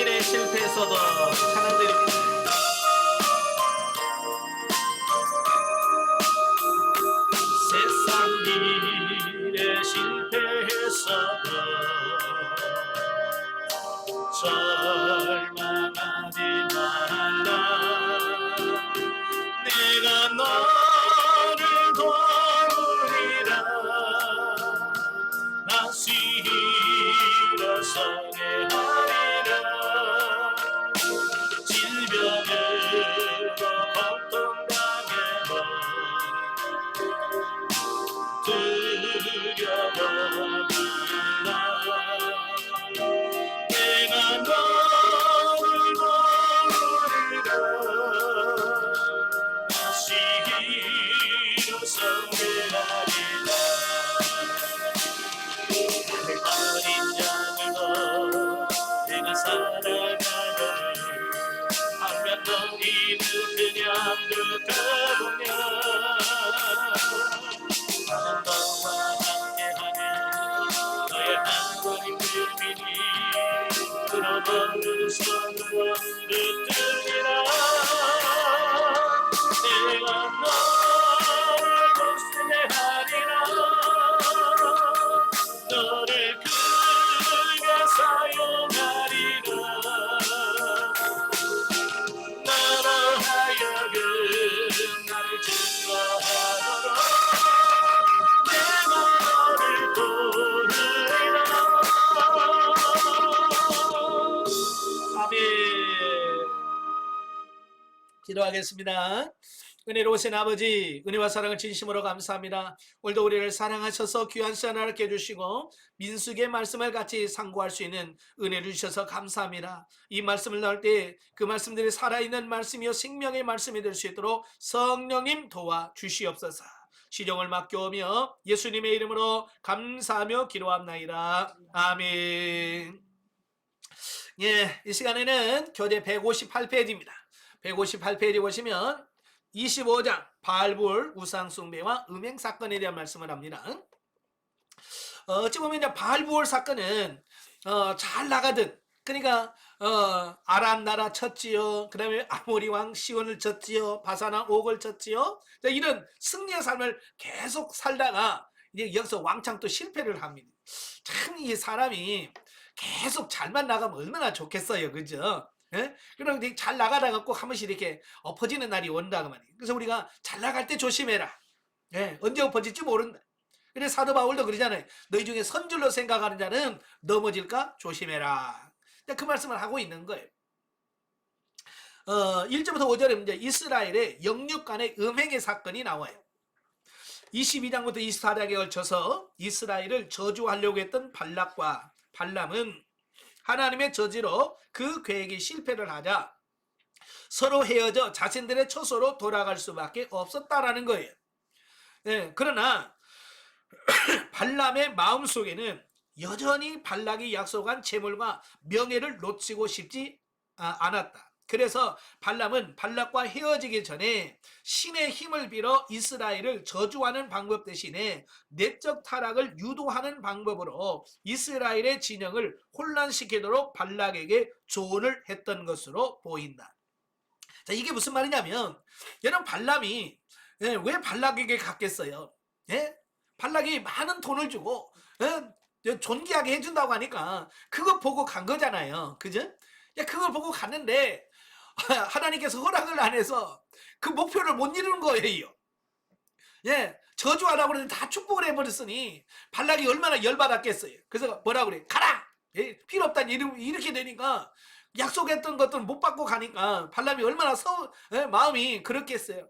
일에 실패했어도 찬양드립니다. 세상 일에 실패했어도 절망하지 말라. 내가 너를 도우리라. 다시 일어서게 하리라. 질병으로 고통당해도 두려워 말라. 내가 너를 도우리라. 다시 일어서게 하리라. 어린 양을 내가 살아가거늘 한면 너희는 그냥 듣다보면 나는 너와 함께하는 너의 하나님 들미니 들어보는 손으로 듣으리라. 내가 너를 복수하리라. 너를 크게 사용하리라. 나로 하여금 나를 증거하도록 내가 너를 도우리라. 아멘. 기도하겠습니다. 은혜로우신 아버지, 은혜와 사랑을 진심으로 감사합니다. 오늘도 우리를 사랑하셔서 귀한 시간을 함께 해주시고 민수기의 말씀을 같이 상고할 수 있는 은혜를 주셔서 감사합니다. 이 말씀을 나올 때 그 말씀들이 살아있는 말씀이요 생명의 말씀이 될 수 있도록 성령님 도와주시옵소서. 시종을 맡겨오며 예수님의 이름으로 감사하며 기도합나이다. 아멘. 예, 이 시간에는 교재 158페이지입니다. 158페이지 보시면 25장 바알불 우상숭배와 음행사건에 대한 말씀을 합니다. 어찌 보면 이제 바알불 사건은 잘 나가든, 그러니까 아람 나라 쳤지요. 그 다음에 아모리 왕 시온을 쳤지요. 바사나 옥을 쳤지요. 이런 승리의 삶을 계속 살다가 이제 여기서 왕창 또 실패를 합니다. 참 이 사람이 계속 잘만 나가면 얼마나 좋겠어요, 그죠? 예? 그럼 잘 나가다가 꼭 한 번씩 이렇게 엎어지는 날이 온다고 말이에요. 그래서 우리가 잘 나갈 때 조심해라. 예? 언제 엎어질지 모른다. 그래서 사도 바울도 그러잖아요. 너희 중에 선줄로 생각하는 자는 넘어질까 조심해라. 그 말씀을 하고 있는 거예요. 1절부터 5절에 이제 이스라엘의 영육 간의 음행의 사건이 나와요. 22장부터 24장에 걸쳐서 이스라엘을 저주하려고 했던 발락과 발람은 하나님의 저지로 그 계획이 실패를 하자 서로 헤어져 자신들의 처소로 돌아갈 수밖에 없었다라는 거예요. 네, 그러나 발람의 마음속에는 여전히 발락이 약속한 재물과 명예를 놓치고 싶지 않았다. 그래서 발람은 발락과 헤어지기 전에 신의 힘을 빌어 이스라엘을 저주하는 방법 대신에 내적 타락을 유도하는 방법으로 이스라엘의 진영을 혼란시키도록 발락에게 조언을 했던 것으로 보인다. 자, 이게 무슨 말이냐면 여러분, 발람이 왜 발락에게 갔겠어요? 예? 발락이 많은 돈을 주고 존귀하게 해준다고 하니까 그거 보고 간 거잖아요. 그죠? 그걸 보고 갔는데 하나님께서 허락을 안 해서 그 목표를 못 이루는 거예요. 예, 저주하라고 그러는데 다 축복을 해버렸으니 발락이 얼마나 열받았겠어요. 그래서 뭐라고 그래? 가라! 예, 필요 없다 이렇게 되니까 약속했던 것들 못 받고 가니까 발람이 얼마나 마음이 그렇겠어요.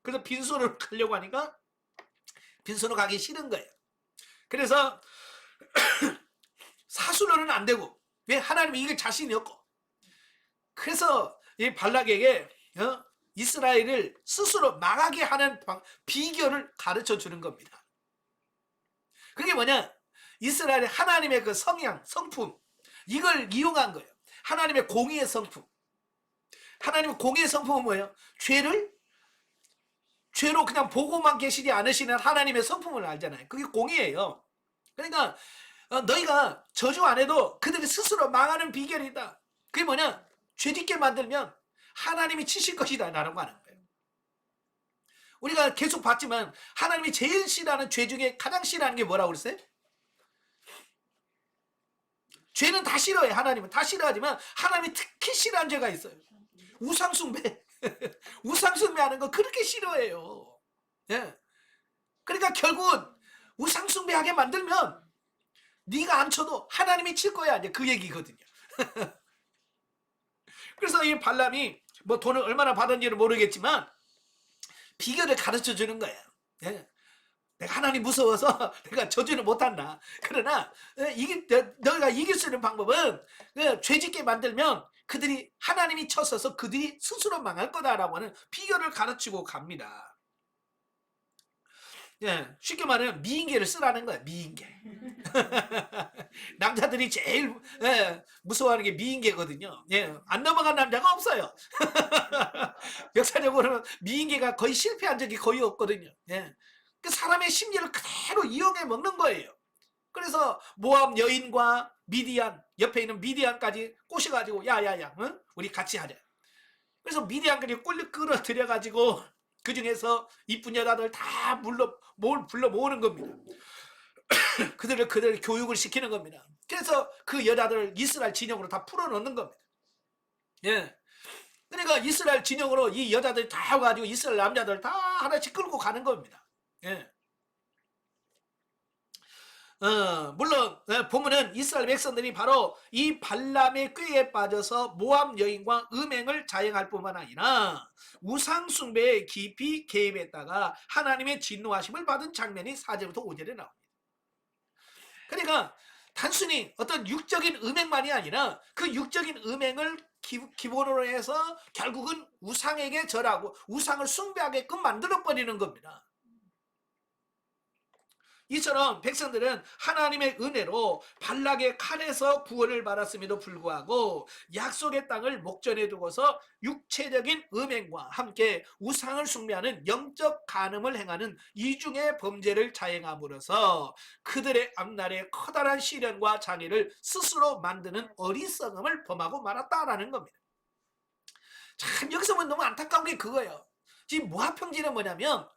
그래서 빈손으로 가려고 하니까 빈손으로 가기 싫은 거예요. 그래서 사수로는 안 되고, 왜? 하나님이 이길 자신이 없고. 그래서 이 발락에게 이스라엘을 스스로 망하게 하는 비결을 가르쳐 주는 겁니다. 그게 뭐냐? 이스라엘의 하나님의 그 성향, 성품, 이걸 이용한 거예요. 하나님의 공의의 성품. 하나님의 공의의 성품은 뭐예요? 죄로 그냥 보고만 계시지 않으시는 하나님의 성품을 알잖아요. 그게 공의예요. 그러니까 너희가 저주 안 해도 그들이 스스로 망하는 비결이 있다. 그게 뭐냐? 죄짓게 만들면 하나님이 치실 것이다 라고 하는 거예요. 우리가 계속 봤지만 하나님이 제일 싫어하는 죄 중에 가장 싫어하는 게 뭐라고 그랬어요? 죄는 다 싫어해. 하나님은 다 싫어하지만 하나님이 특히 싫어하는 죄가 있어요. 우상숭배. 우상숭배하는 거 그렇게 싫어해요. 예. 그러니까 결국은 우상숭배하게 만들면 네가 안 쳐도 하나님이 칠 거야. 이제 그 얘기거든요. 그래서 이 발람이 뭐 돈을 얼마나 받은지는 모르겠지만 비결을 가르쳐 주는 거예요. 예. 내가 하나님 무서워서 내가 저주는 못한다. 그러나 너희가 이길 수 있는 방법은 죄짓게 만들면 그들이 하나님이 쳤어서 그들이 스스로 망할 거다라고 하는 비결을 가르치고 갑니다. 예, 쉽게 말하면 미인계를 쓰라는 거야. 미인계. 남자들이 제일 무서워하는 게 미인계거든요. 예, 안 넘어간 남자가 없어요. 역사적으로는 미인계가 거의 실패한 적이 거의 없거든요. 예. 그 사람의 심리를 그대로 이용해 먹는 거예요. 그래서 모압 여인과 미디안, 옆에 있는 미디안까지 꼬셔가지고 야야야, 응? 우리 같이 하자. 그래서 미디안까지 끌어들여가지고 그 중에서 이쁜 여자들 다 불러 모으는 겁니다. 그들을 교육을 시키는 겁니다. 그래서 그 여자들을 이스라엘 진영으로 다 풀어넣는 겁니다. 예. 그러니까 이스라엘 진영으로 이 여자들이 다 와가지고 이스라엘 남자들 다 하나씩 끌고 가는 겁니다. 예. 물론 보면은 이스라엘 백성들이 바로 이 발람의 꾀에 빠져서 모압 여인과 음행을 자행할 뿐만 아니라 우상 숭배에 깊이 개입했다가 하나님의 진노하심을 받은 장면이 4절부터 5절에 나옵니다. 그러니까 단순히 어떤 육적인 음행만이 아니라 그 육적인 음행을 기본으로 해서 결국은 우상에게 절하고 우상을 숭배하게끔 만들어버리는 겁니다. 이처럼 백성들은 하나님의 은혜로 발락의 칼에서 구원을 받았음에도 불구하고 약속의 땅을 목전에 두고서 육체적인 음행과 함께 우상을 숭배하는 영적 간음을 행하는 이중의 범죄를 자행함으로써 그들의 앞날에 커다란 시련과 장애를 스스로 만드는 어리석음을 범하고 말았다라는 겁니다. 참 여기서 보면 너무 안타까운 게 그거예요. 지금 모압 평지는 뭐냐면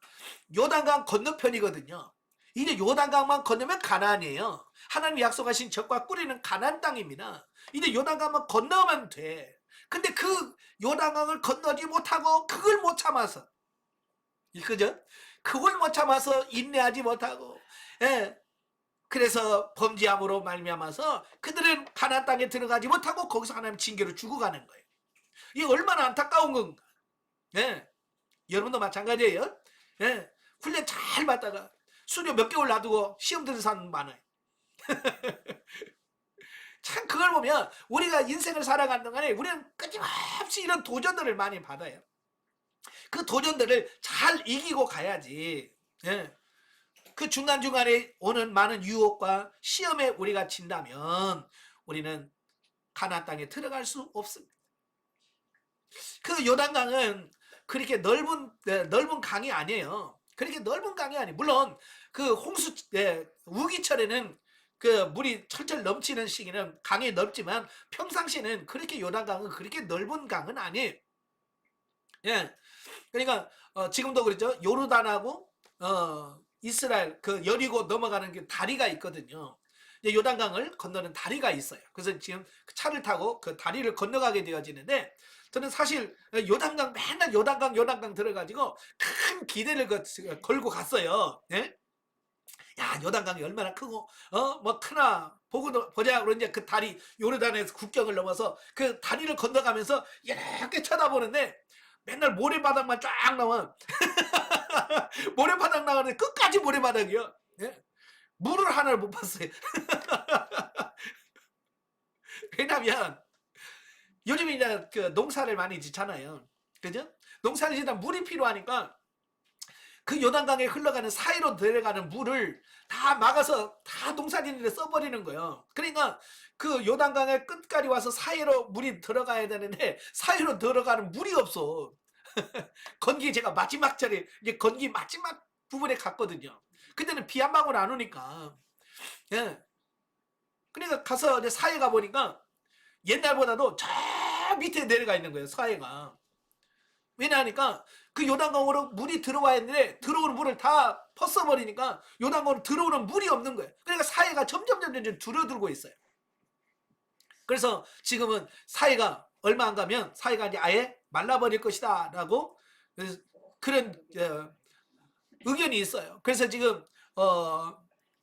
요단강 건너편이거든요. 이제 요단강만 건너면 가나안이에요. 하나님 약속하신 적과 꿀이는 가나안 땅입니다. 이제 요단강만 건너면 돼. 근데 그 요단강을 건너지 못하고 그걸 못 참아서, 그죠? 그걸 못 참아서 인내하지 못하고, 예. 그래서 범죄함으로 말미암아서 그들은 가나안 땅에 들어가지 못하고 거기서 하나님 징계로 죽어가는 거예요. 이게 얼마나 안타까운 건가? 예. 여러분도 마찬가지예요. 예. 훈련 잘 받다가 수료 몇 개월 놔두고 시험 드는 사람 많아요. 참 그걸 보면 우리가 인생을 살아가는 동안에 우리는 끊임없이 이런 도전들을 많이 받아요. 그 도전들을 잘 이기고 가야지. 예. 그 중간중간에 오는 많은 유혹과 시험에 우리가 진다면 우리는 가나안 땅에 들어갈 수 없습니다. 그 요단강은 그렇게 넓은 강이 아니에요. 그렇게 넓은 강이 아니에요. 물론 그 홍수 우기철에는 그 물이 철철 넘치는 시기는 강이 넓지만 평상시에는 그렇게 요단강은 그렇게 넓은 강은 아니에요. 예. 그러니까 지금도 그렇죠. 요르단하고 이스라엘 그 여리고 넘어가는 게 다리가 있거든요. 요단강을 건너는 다리가 있어요. 그래서 지금 차를 타고 그 다리를 건너가게 되어지는데 저는 사실 요단강 맨날 요단강 들어가지고 큰 기대를 걸고 갔어요. 예? 야 요단강이 얼마나 크고 뭐 크나 보자 그러는데 그 다리 요르단에서 국경을 넘어서 그 다리를 건너가면서 이렇게 쳐다보는데 맨날 모래바닥만 쫙 나와. 모래바닥 나가는데 끝까지 모래바닥이요. 예? 물을 하나를 못 봤어요. 왜냐면 요즘에 이제 그 농사를 많이 짓잖아요. 그죠? 농사를 짓다 물이 필요하니까 그 요단강에 흘러가는 사이로 내려가는 물을 다 막아서 다 농사 짓는 데 써버리는 거예요. 그러니까 그 요단강의 끝까지 와서 사이로 물이 들어가야 되는데 사이로 들어가는 물이 없어. 건기 제가 마지막 절에 이제 건기 마지막 부분에 갔거든요. 그때는 비 한 방울 안 오니까. 예. 그러니까 가서 이제 사이에 가 보니까 옛날보다도 저 밑에 내려가 있는 거예요, 사해가. 왜냐하니까 그 요단강으로 물이 들어와야 했는데 들어오는 물을 다 퍼써버리니까 요단강으로 들어오는 물이 없는 거예요. 그러니까 사해가 점점 줄어들고 있어요. 그래서 지금은 사해가 얼마 안 가면 사해가 이제 아예 말라버릴 것이다 라고 그런 의견이 있어요. 그래서 지금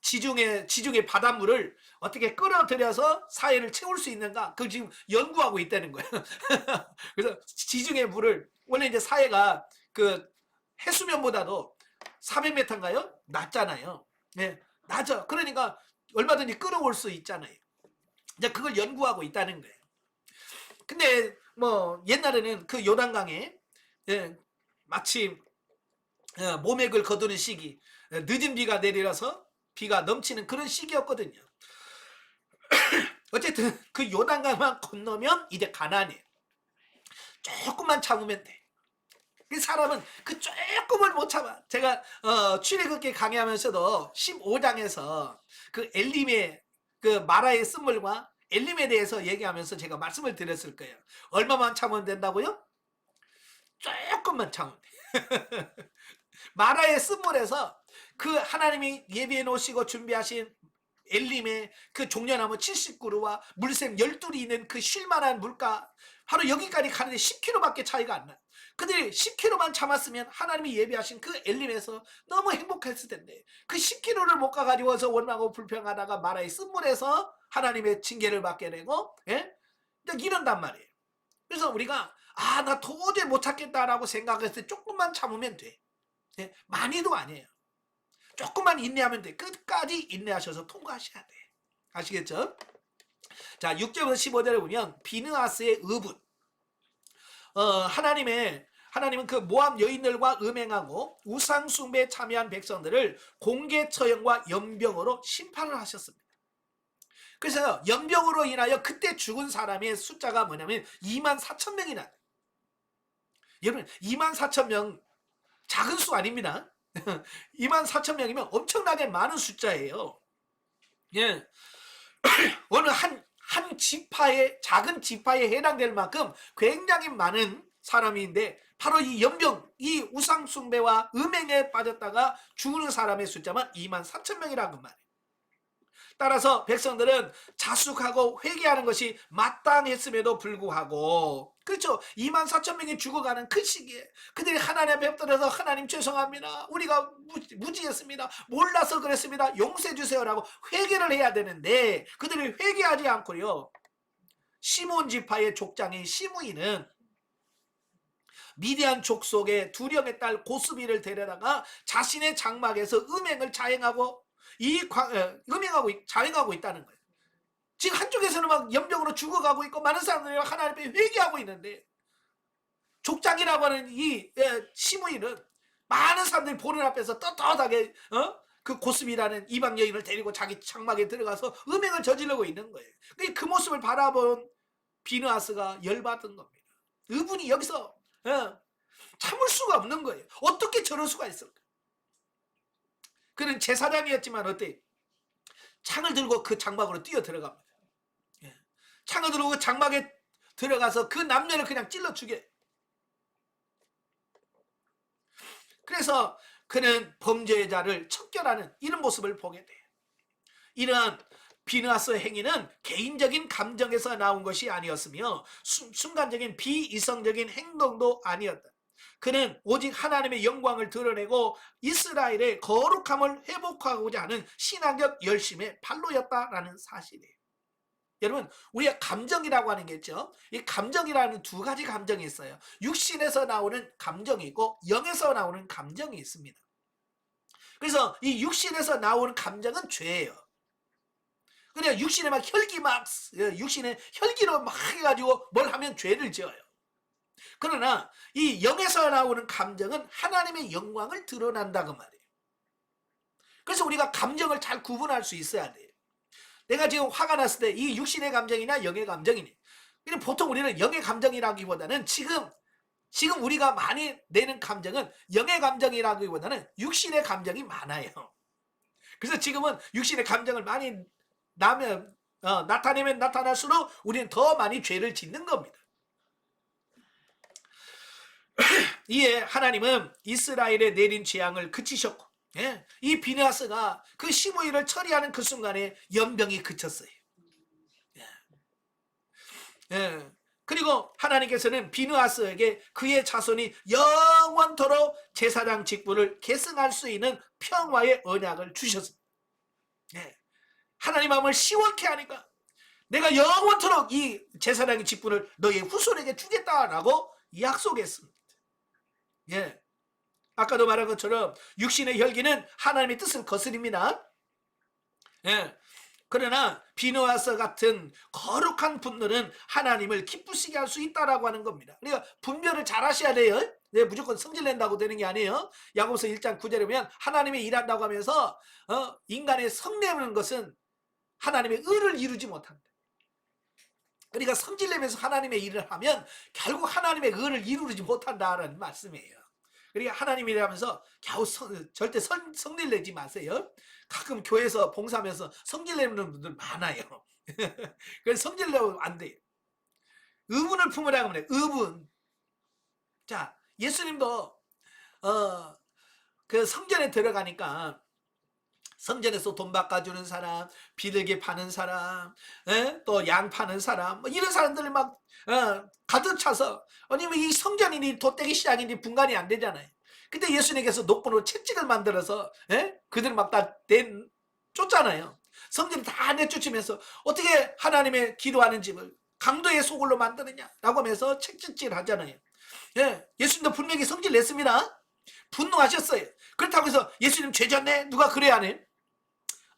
지중해 바닷물을 어떻게 끌어들여서 사해를 채울 수 있는가 그걸 지금 연구하고 있다는 거예요. 그래서 지중해 물을 원래 이제 사해가 그 해수면보다도 400m인가요? 낮잖아요. 네, 낮아. 그러니까 얼마든지 끌어올 수 있잖아요. 이제 그걸 연구하고 있다는 거예요. 근데 뭐 옛날에는 그 요단강에 마치 모맥을 거두는 시기, 늦은 비가 내리라서 비가 넘치는 그런 시기였거든요. 어쨌든 그 요단강만 건너면 이제 가나안이에요. 조금만 참으면 돼. 그 사람은 그 조금을 못 참아. 제가 출애굽기 강의하면서도 15장에서 그 엘림의 그 마라의 쓴물과 엘림에 대해서 얘기하면서 제가 말씀을 드렸을 거예요. 얼마만 참으면 된다고요? 조금만 참으면 돼. 마라의 쓴물에서 그 하나님이 예비해 놓으시고 준비하신 엘림의 그 종려나무 70그루와 물샘 12이 있는 그 쉴만한 물가 바로 여기까지 가는데 10km밖에 차이가 안 나요. 그들이 10km만 참았으면 하나님이 예비하신 그 엘림에서 너무 행복했을 텐데 그 10km를 못 가가지고서 원망하고 불평하다가 마라의 쓴물에서 하나님의 징계를 받게 되고 이런단 말이에요. 그래서 우리가 나 도저히 못 참겠다라고 생각했을 때 조금만 참으면 돼. 많이도 아니에요. 조금만 인내하면 돼. 끝까지 인내하셔서 통과하셔야 돼. 아시겠죠? 자, 6절부터 15절에 보면 비느하스의 의분. 하나님은 그 모압 여인들과 음행하고 우상 숭배에 참여한 백성들을 공개 처형과 연병으로 심판을 하셨습니다. 그래서 연병으로 인하여 그때 죽은 사람의 숫자가 뭐냐면 24,000명이나. 여러분 24,000명 작은 수 아닙니다. 24,000명이면 엄청나게 많은 숫자예요. 예. 어느 한 지파의 작은 지파에 해당될 만큼 굉장히 많은 사람인데 바로 이 연병, 이 우상 숭배와 음행에 빠졌다가 죽는 사람의 숫자만 24,000명이라고 말해요. 따라서 백성들은 자숙하고 회개하는 것이 마땅했음에도 불구하고 그렇죠. 24,000명이 죽어가는 그 시기에 그들이 하나님 앞에 엎드려서 하나님 죄송합니다. 우리가 무지했습니다. 몰라서 그랬습니다. 용서해 주세요라고 회개를 해야 되는데 그들이 회개하지 않고요. 시몬 지파의 족장인 시므이는 미디안 족속의 두령의 딸 고스비를 데려다가 자신의 장막에서 음행을 자행하고 자행하고 있다는 거예요. 지금 한쪽에서는 막 연병으로 죽어가고 있고 많은 사람들이 하나님 앞에 회개하고 있는데 족장이라고 하는 이 시므이는 많은 사람들이 보는 앞에서 떳떳하게 그 고스비라는 이방 여인을 데리고 자기 장막에 들어가서 음행을 저지르고 있는 거예요. 그 모습을 바라본 비느하스가 열받은 겁니다. 이분이 여기서 참을 수가 없는 거예요. 어떻게 저럴 수가 있을까? 그는 제사장이었지만 어때? 창을 들고 그 장막으로 뛰어 들어갑니다. 창을 들고 그 장막에 들어가서 그 남녀를 그냥 찔러 죽여요. 그래서 그는 범죄자를 척결하는 이런 모습을 보게 돼요. 이러한 비느하스 행위는 개인적인 감정에서 나온 것이 아니었으며 순간적인 비이성적인 행동도 아니었다. 그는 오직 하나님의 영광을 드러내고 이스라엘의 거룩함을 회복하고자 하는 신앙적 열심의 발로였다라는 사실이에요. 여러분 우리가 감정이라고 하는 게 있죠. 이 감정이라는 두 가지 감정이 있어요. 육신에서 나오는 감정이 있고 영에서 나오는 감정이 있습니다. 그래서 이 육신에서 나오는 감정은 죄예요. 그냥 육신에 막 육신에 혈기로 막 해가지고 뭘 하면 죄를 지어요. 그러나 이 영에서 나오는 감정은 하나님의 영광을 드러난다고 말이에요. 그래서 우리가 감정을 잘 구분할 수 있어야 돼요. 내가 지금 화가 났을 때 이 육신의 감정이나 영의 감정이니. 근데 보통 우리는 영의 감정이라기보다는 지금 우리가 많이 내는 감정은 영의 감정이라기보다는 육신의 감정이 많아요. 그래서 지금은 육신의 감정을 많이 나면 나타내면 나타날수록 우리는 더 많이 죄를 짓는 겁니다. 이에 하나님은 이스라엘에 내린 재앙을 그치셨고, 예, 이 비느하스가 그 시므이를 처리하는 그 순간에 연병이 그쳤어요. 예. 예. 그리고 하나님께서는 비느하스에게 그의 자손이 영원토록 제사장 직분을 계승할 수 있는 평화의 언약을 주셨습니다. 예. 하나님 마음을 시원케 하니까 내가 영원토록 이 제사장의 직분을 너의 후손에게 주겠다라고 약속했습니다. 예. 아까도 말한 것처럼 육신의 혈기는 하나님의 뜻을 거스립니다. 예. 그러나 비느하스 같은 거룩한 분노는 하나님을 기쁘시게 할 수 있다라고 하는 겁니다. 그러니까 분별을 잘 하셔야 돼요. 네, 무조건 성질 낸다고 되는 게 아니에요. 야고보서 1장 9절에 보면 하나님이 일한다고 하면서 인간의 성내는 것은 하나님의 의를 이루지 못한다. 그러니까 성질 내면서 하나님의 일을 하면 결국 하나님의 의를 이루지 못한다라는 말씀이에요. 그러니까 하나님이라면서 겨우 절대 성질 내지 마세요. 가끔 교회에서 봉사하면서 성질 내는 분들 많아요. 그래서 성질 내면 안 돼요. 의분을 품으라고 하면 의분. 자, 예수님도 그 성전에 들어가니까 성전에서 돈 바꿔주는 사람, 비둘기 파는 사람, 또 양 파는 사람, 뭐 이런 사람들이 막 가득 차서, 아니면 이 성전이니 돗대기 시장이니 분간이 안 되잖아요. 근데 예수님께서 녹분으로 채찍을 만들어서 그들 막 다 쫓잖아요. 성전을 다 내쫓으면서 어떻게 하나님의 기도하는 집을 강도의 소굴로 만드느냐라고 하면서 채찍질 하잖아요. 예수님도 분명히 성질 냈습니다. 분노하셨어요. 그렇다고 해서 예수님 죄졌네? 누가 그래 안 해?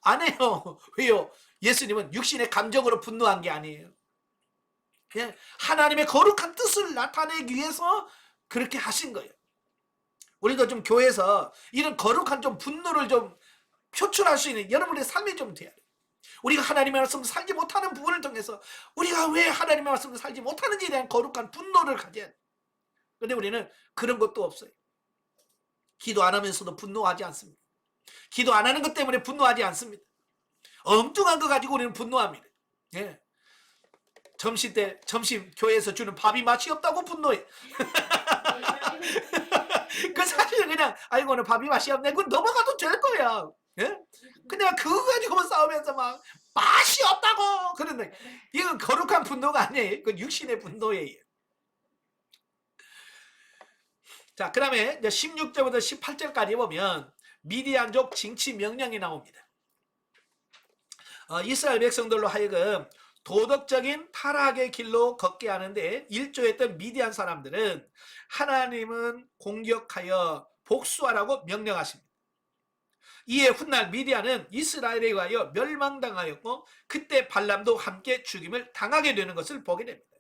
안 해요. 왜요? 예수님은 육신의 감정으로 분노한 게 아니에요. 하나님의 거룩한 뜻을 나타내기 위해서 그렇게 하신 거예요. 우리도 좀 교회에서 이런 거룩한 좀 분노를 좀 표출할 수 있는 여러분의 삶이 좀 돼야 돼요. 우리가 하나님의 말씀을 살지 못하는 부분을 통해서 우리가 왜 하나님의 말씀을 살지 못하는지에 대한 거룩한 분노를 가져야 돼요. 그런데 우리는 그런 것도 없어요. 기도 안 하면서도 분노하지 않습니다. 기도 안 하는 것 때문에 분노하지 않습니다. 엉뚱한 거 가지고 우리는 분노합니다. 점심 교회에서 주는 밥이 맛이 없다고 분노해. 그 사실은 그냥 아이고 오늘 밥이 맛이 없네. 그건 넘어가도 될 거야. 근데 그거 가지고만 싸우면서 막 맛이 없다고 그런데 이건 거룩한 분노가 아니에요. 그건 육신의 분노예요. 자, 그 다음에 16절부터 18절까지 보면 미디안족 징치 명령이 나옵니다. 이스라엘 백성들로 하여금 도덕적인 타락의 길로 걷게 하는데 일조했던 미디안 사람들은 하나님은 공격하여 복수하라고 명령하십니다. 이에 훗날 미디안은 이스라엘에 의하여 멸망당하였고 그때 발람도 함께 죽임을 당하게 되는 것을 보게 됩니다.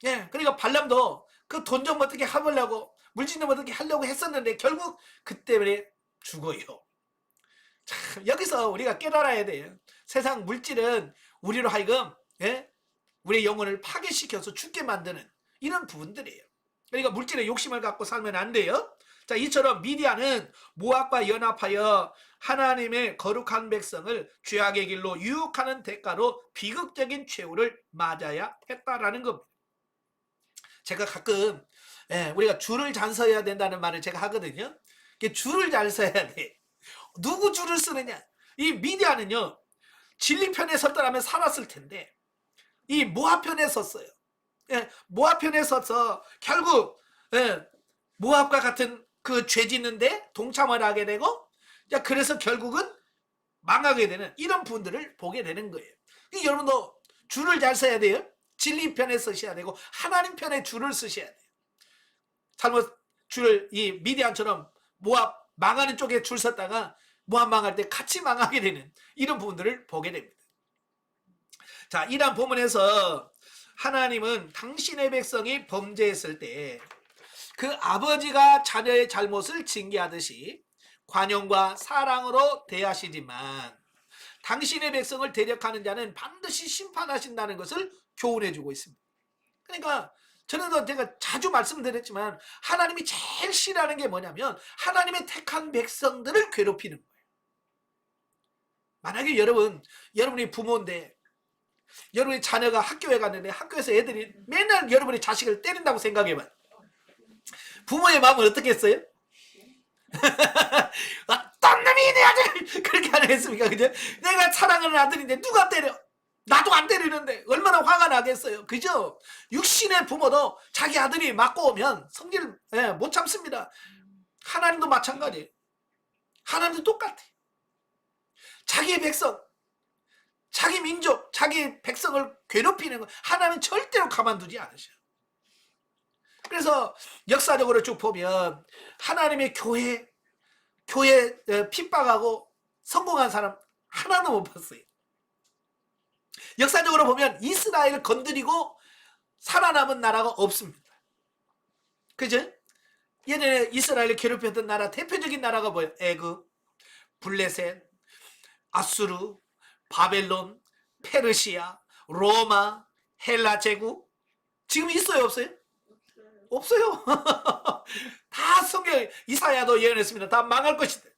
그러니까 발람도 그 돈 좀 어떻게 해보려고 물질 좀 어떻게 하려고 했었는데 결국 그때 죽어요. 참 여기서 우리가 깨달아야 돼요. 세상 물질은 우리로 하여금 우리의 영혼을 파괴시켜서 죽게 만드는 이런 부분들이에요. 그러니까 물질의 욕심을 갖고 살면 안 돼요. 자, 이처럼 미디안은 모압과 연합하여 하나님의 거룩한 백성을 죄악의 길로 유혹하는 대가로 비극적인 최후를 맞아야 했다라는 겁니다. 제가 가끔 우리가 줄을 잘 서야 된다는 말을 제가 하거든요. 줄을 잘 서야 돼. 누구 줄을 쓰느냐? 이 미디안은요 진리 편에 섰더라면 살았을 텐데 이 모압 편에 섰어요. 모압 편에 서서 결국 모압과 같은 그 죄 짓는데 동참을 하게 되고 그래서 결국은 망하게 되는 이런 분들을 보게 되는 거예요. 여러분도 줄을 잘 서야 돼요. 진리 편에 서셔야 되고 하나님 편에 줄을 쓰셔야 돼요. 잘못 줄을 이 미디안처럼 모압 망하는 쪽에 줄 섰다가 모압 망할 때 같이 망하게 되는 이런 부분들을 보게 됩니다. 자, 이러한 본문에서 하나님은 당신의 백성이 범죄했을 때 그 아버지가 자녀의 잘못을 징계하듯이 관용과 사랑으로 대하시지만 당신의 백성을 대적하는 자는 반드시 심판하신다는 것을 교훈해주고 있습니다. 그러니까 저는 제가 자주 말씀드렸지만 하나님이 제일 싫어하는 게 뭐냐면 하나님의 택한 백성들을 괴롭히는 거예요. 만약에 여러분이 부모인데 여러분의 자녀가 학교에 갔는데 학교에서 애들이 맨날 여러분의 자식을 때린다고 생각해봐요. 부모의 마음은 어떻겠어요? 어떤 놈이 내 아들 그렇게 안 했습니까? 그죠? 내가 사랑하는 아들인데 누가 때려? 나도 안 때리는데 얼마나 화가 나겠어요. 그죠? 육신의 부모도 자기 아들이 맞고 오면 성질 못 참습니다. 하나님도 마찬가지예요. 하나님도 똑같아. 자기의 백성, 자기 민족, 자기 백성을 괴롭히는 거 하나님은 절대로 가만두지 않으셔요. 그래서 역사적으로 쭉 보면 하나님의 교회 핍박하고 성공한 사람 하나도 못 봤어요. 역사적으로 보면 이스라엘을 건드리고 살아남은 나라가 없습니다. 그죠? 예전에 이스라엘을 괴롭혔던 나라 대표적인 나라가 뭐예요? 애굽, 블레셋, 아수르, 바벨론, 페르시아, 로마, 헬라 제국. 지금 있어요, 없어요? 없어요. 다 성경 이사야도 예언했습니다. 다 망할 것이다.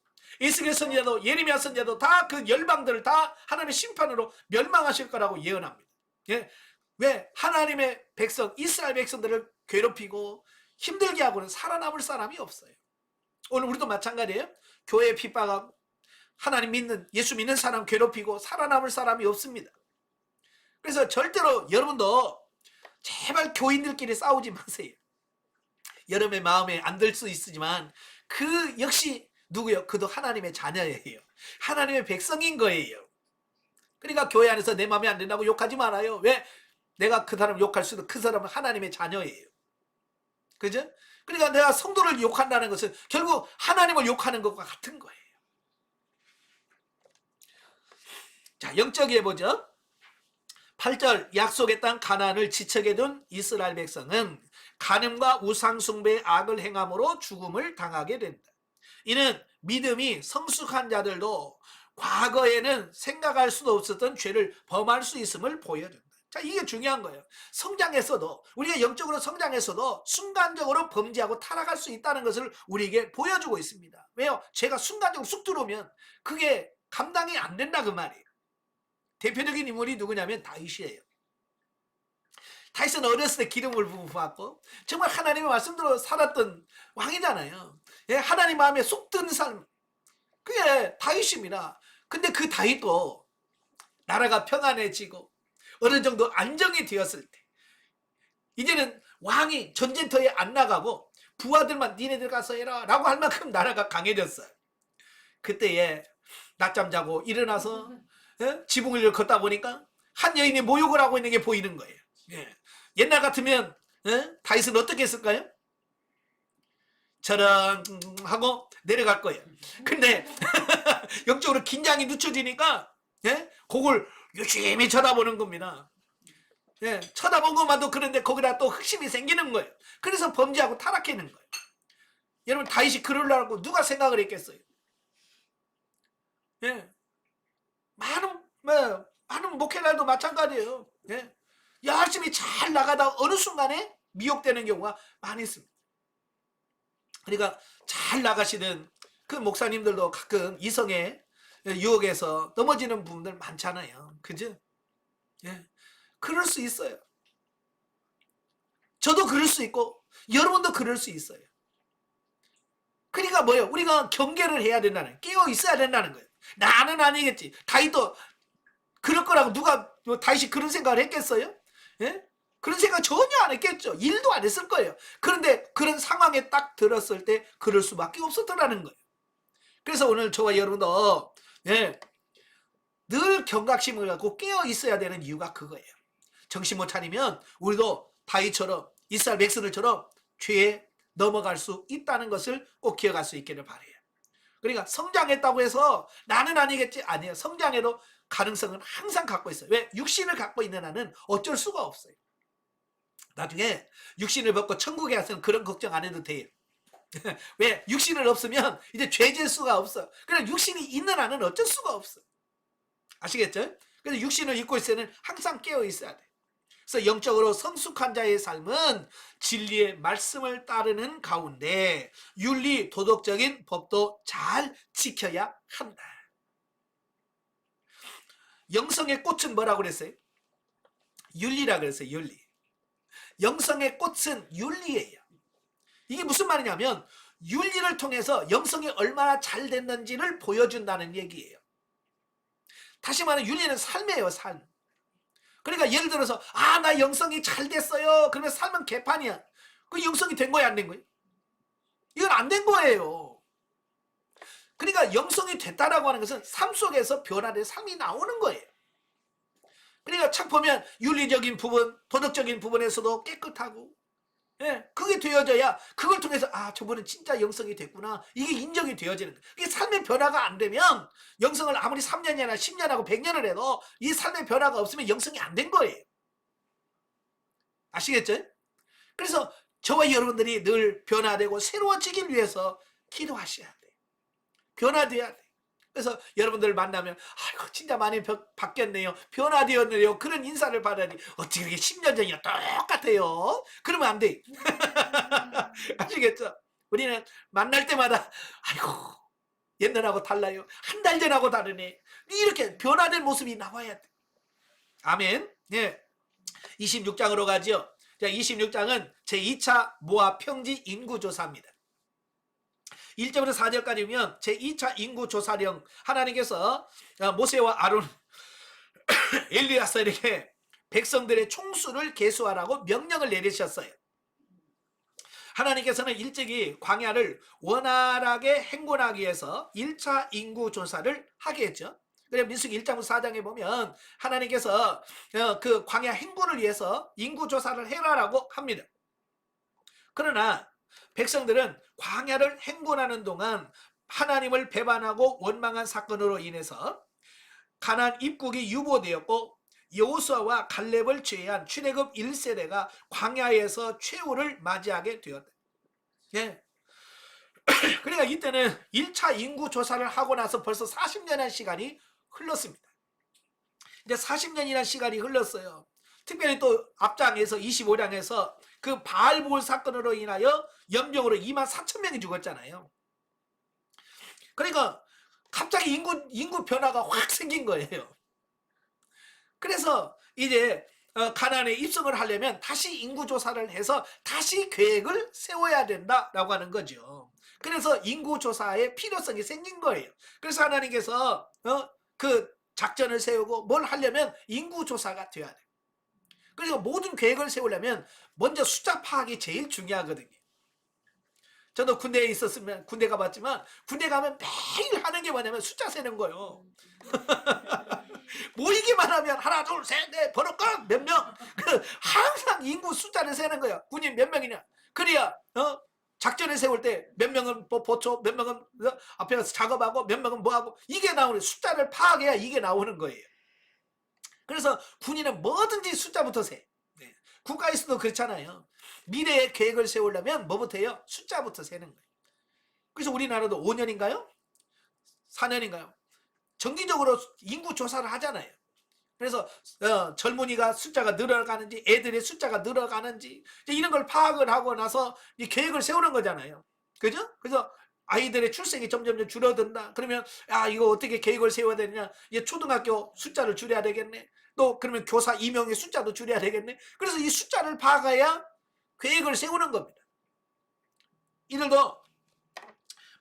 에스겔 선지자도 예레미야 선지자도 다 그 열방들을 다 하나님의 심판으로 멸망하실 거라고 예언합니다. 예. 왜? 하나님의 백성 이스라엘 백성들을 괴롭히고 힘들게 하고는 살아남을 사람이 없어요. 오늘 우리도 마찬가지예요. 교회 핍박하고 하나님 믿는 예수 믿는 사람 괴롭히고 살아남을 사람이 없습니다. 그래서 절대로 여러분도 제발 교인들끼리 싸우지 마세요. 여러분의 마음에 안 들 수 있지만 그 역시 누구요? 그도 하나님의 자녀예요. 하나님의 백성인 거예요. 그러니까 교회 안에서 내 마음에 안 든다고 욕하지 말아요. 왜? 내가 그 사람 욕할 수도 그 사람은 하나님의 자녀예요. 그죠? 그러니까 내가 성도를 욕한다는 것은 결국 하나님을 욕하는 것과 같은 거예요. 자, 영적이해 보죠. 8절 약속의 땅 가나안을 지척에 둔 이스라엘 백성은 간음과 우상숭배의 악을 행함으로 죽음을 당하게 된다. 이는 믿음이 성숙한 자들도 과거에는 생각할 수도 없었던 죄를 범할 수 있음을 보여준다. 자, 이게 중요한 거예요. 성장했어도 우리가 영적으로 성장했어도 순간적으로 범죄하고 타락할 수 있다는 것을 우리에게 보여주고 있습니다. 왜요? 죄가 순간적으로 쑥 들어오면 그게 감당이 안 된다 그 말이에요. 대표적인 인물이 누구냐면 다윗이에요. 다윗은 어렸을 때 기름을 부어받고 정말 하나님의 말씀대로 살았던 왕이잖아요. 예, 하나님 마음에 쏙 든 삶, 그게 다윗입니다. 근데 그 다윗도 나라가 평안해지고 어느 정도 안정이 되었을 때 이제는 왕이 전쟁터에 안 나가고 부하들만 니네들 가서 해라 라고 할 만큼 나라가 강해졌어요. 그때에 낮잠 자고 일어나서 지붕을 걷다 보니까 한 여인이 모욕을 하고 있는 게 보이는 거예요. 예. 옛날 같으면 다윗은 어떻게 했을까요? 저런 하고 내려갈 거예요. 근데 영적으로 긴장이 늦춰지니까 그걸 유심히 쳐다보는 겁니다. 예, 쳐다본 것만도 그런데 거기다 또 흑심이 생기는 거예요. 그래서 범죄하고 타락하는 거예요. 여러분 다윗이 그러려고 누가 생각을 했겠어요? 예, 많은 목회자들도 마찬가지예요. 예, 열심히 잘 나가다 어느 순간에 미혹되는 경우가 많이 있습니다. 그러니까 잘 나가시는 그 목사님들도 가끔 이성의 유혹에서 넘어지는 부분들 많잖아요. 그죠? 예, 그럴 수 있어요. 저도 그럴 수 있고 여러분도 그럴 수 있어요. 그러니까 뭐예요? 우리가 경계를 해야 된다는, 깨어 있어야 된다는 거예요. 나는 아니겠지. 다윗도 그럴 거라고 누가 다윗이 그런 생각을 했겠어요? 예? 그런 생각 전혀 안 했겠죠. 일도 안 했을 거예요. 그런데 그런 상황에 딱 들었을 때 그럴 수밖에 없었더라는 거예요. 그래서 오늘 저와 여러분도 늘 경각심을 갖고 깨어 있어야 되는 이유가 그거예요. 정신 못 차리면 우리도 다윗처럼 이스라엘 백성들처럼 죄에 넘어갈 수 있다는 것을 꼭 기억할 수 있기를 바라요. 그러니까 성장했다고 해서 나는 아니겠지? 아니에요. 성장해도 가능성은 항상 갖고 있어요. 왜? 육신을 갖고 있는 한은 어쩔 수가 없어요. 나중에 육신을 벗고 천국에 가서는 그런 걱정 안 해도 돼요. 왜? 육신을 없으면 이제 죄질 수가 없어. 그래서 육신이 있는 한은 어쩔 수가 없어. 아시겠죠? 그래서 육신을 입고 있을 때는 항상 깨어 있어야 돼. 그래서 영적으로 성숙한 자의 삶은 진리의 말씀을 따르는 가운데 윤리, 도덕적인 법도 잘 지켜야 한다. 영성의 꽃은 뭐라고 그랬어요? 윤리라 그랬어요. 윤리. 영성의 꽃은 윤리예요. 이게 무슨 말이냐면 윤리를 통해서 영성이 얼마나 잘 됐는지를 보여준다는 얘기예요. 다시 말하면 윤리는 삶이에요. 삶. 그러니까 예를 들어서 나 영성이 잘 됐어요. 그러면 삶은 개판이야. 그 영성이 된 거야, 안 된 거야? 이건 안 된 거예요. 그러니까 영성이 됐다라고 하는 것은 삶 속에서 변화된 삶이 나오는 거예요. 그러니까 참 보면 윤리적인 부분, 도덕적인 부분에서도 깨끗하고, 예, 그게 되어져야 그걸 통해서 저분은 진짜 영성이 됐구나, 이게 인정이 되어지는 거예요. 이게 삶의 변화가 안 되면, 영성을 아무리 3년이나 10년하고 100년을 해도 이 삶의 변화가 없으면 영성이 안 된 거예요. 아시겠죠? 그래서 저와 여러분들이 늘 변화되고 새로워지기 위해서 기도하셔야 돼요. 변화돼야 돼요. 그래서 여러분들 만나면 아이고 진짜 많이 바뀌었네요, 변화되었네요, 그런 인사를 받으니 어떻게 그렇게 10년 전이랑 똑같아요? 그러면 안 돼. 아시겠죠? 우리는 만날 때마다 아이고 옛날하고 달라요, 한 달 전하고 다르네, 이렇게 변화된 모습이 나와야 돼. 아멘. 예. 26장으로 가죠. 자, 26장은 제2차 모압 평지 인구조사입니다. 1절부터 4절까지 보면 제2차 인구조사령, 하나님께서 모세와 아론, 엘리야서에게 백성들의 총수를 계수하라고 명령을 내리셨어요. 하나님께서는 일찍이 광야를 원활하게 행군하기 위해서 1차 인구조사를 하게 했죠. 그래서 민수기 1장부터 4장에 보면 하나님께서 그 광야 행군을 위해서 인구조사를 해라라고 합니다. 그러나 백성들은 광야를 행군하는 동안 하나님을 배반하고 원망한 사건으로 인해서 가나안 입국이 유보되었고, 여호수아와 갈렙을 제외한 출애굽 1세대가 광야에서 최후를 맞이하게 되었다. 예. 그러니까 이때는 1차 인구 조사를 하고 나서 벌써 40년의 시간이 흘렀습니다. 이제 40년이라는 시간이 흘렀어요. 특별히 또 앞장에서 25장에서 그 바알볼 사건으로 인하여 연병으로 24,000명이 죽었잖아요. 그러니까 갑자기 인구 변화가 확 생긴 거예요. 그래서 이제 가나안에 입성을 하려면 다시 인구조사를 해서 다시 계획을 세워야 된다라고 하는 거죠. 그래서 인구조사의 필요성이 생긴 거예요. 그래서 하나님께서 그 작전을 세우고 뭘 하려면 인구조사가 돼야 돼요. 그리고 모든 계획을 세우려면 먼저 숫자 파악이 제일 중요하거든요. 저도 군대에 있었으면 군대 가봤지만 군대 가면 매일 하는 게 뭐냐면 숫자 세는 거예요. 모이기만 하면 하나 둘 셋 넷 번호권 몇 명, 항상 인구 숫자를 세는 거야. 군인 몇 명이냐. 그래야 작전을 세울 때 몇 명은 보초, 몇 명은 앞에 가서 작업하고 몇 명은 뭐하고, 이게 나오는, 숫자를 파악해야 이게 나오는 거예요. 그래서 군인은 뭐든지 숫자부터 세. 네. 국가에서도 그렇잖아요. 미래의 계획을 세우려면 뭐부터 해요? 숫자부터 세는 거예요. 그래서 우리나라도 5년인가요? 4년인가요? 정기적으로 인구 조사를 하잖아요. 그래서 젊은이가 숫자가 늘어가는지, 애들의 숫자가 늘어가는지, 이런 걸 파악을 하고 나서 이 계획을 세우는 거잖아요. 그죠? 그래서 아이들의 출생이 점점 줄어든다. 그러면 이거 어떻게 계획을 세워야 되느냐? 이제 초등학교 숫자를 줄여야 되겠네. 또 그러면 교사 임용의 숫자도 줄여야 되겠네. 그래서 이 숫자를 파악해야 계획을 세우는 겁니다. 이들도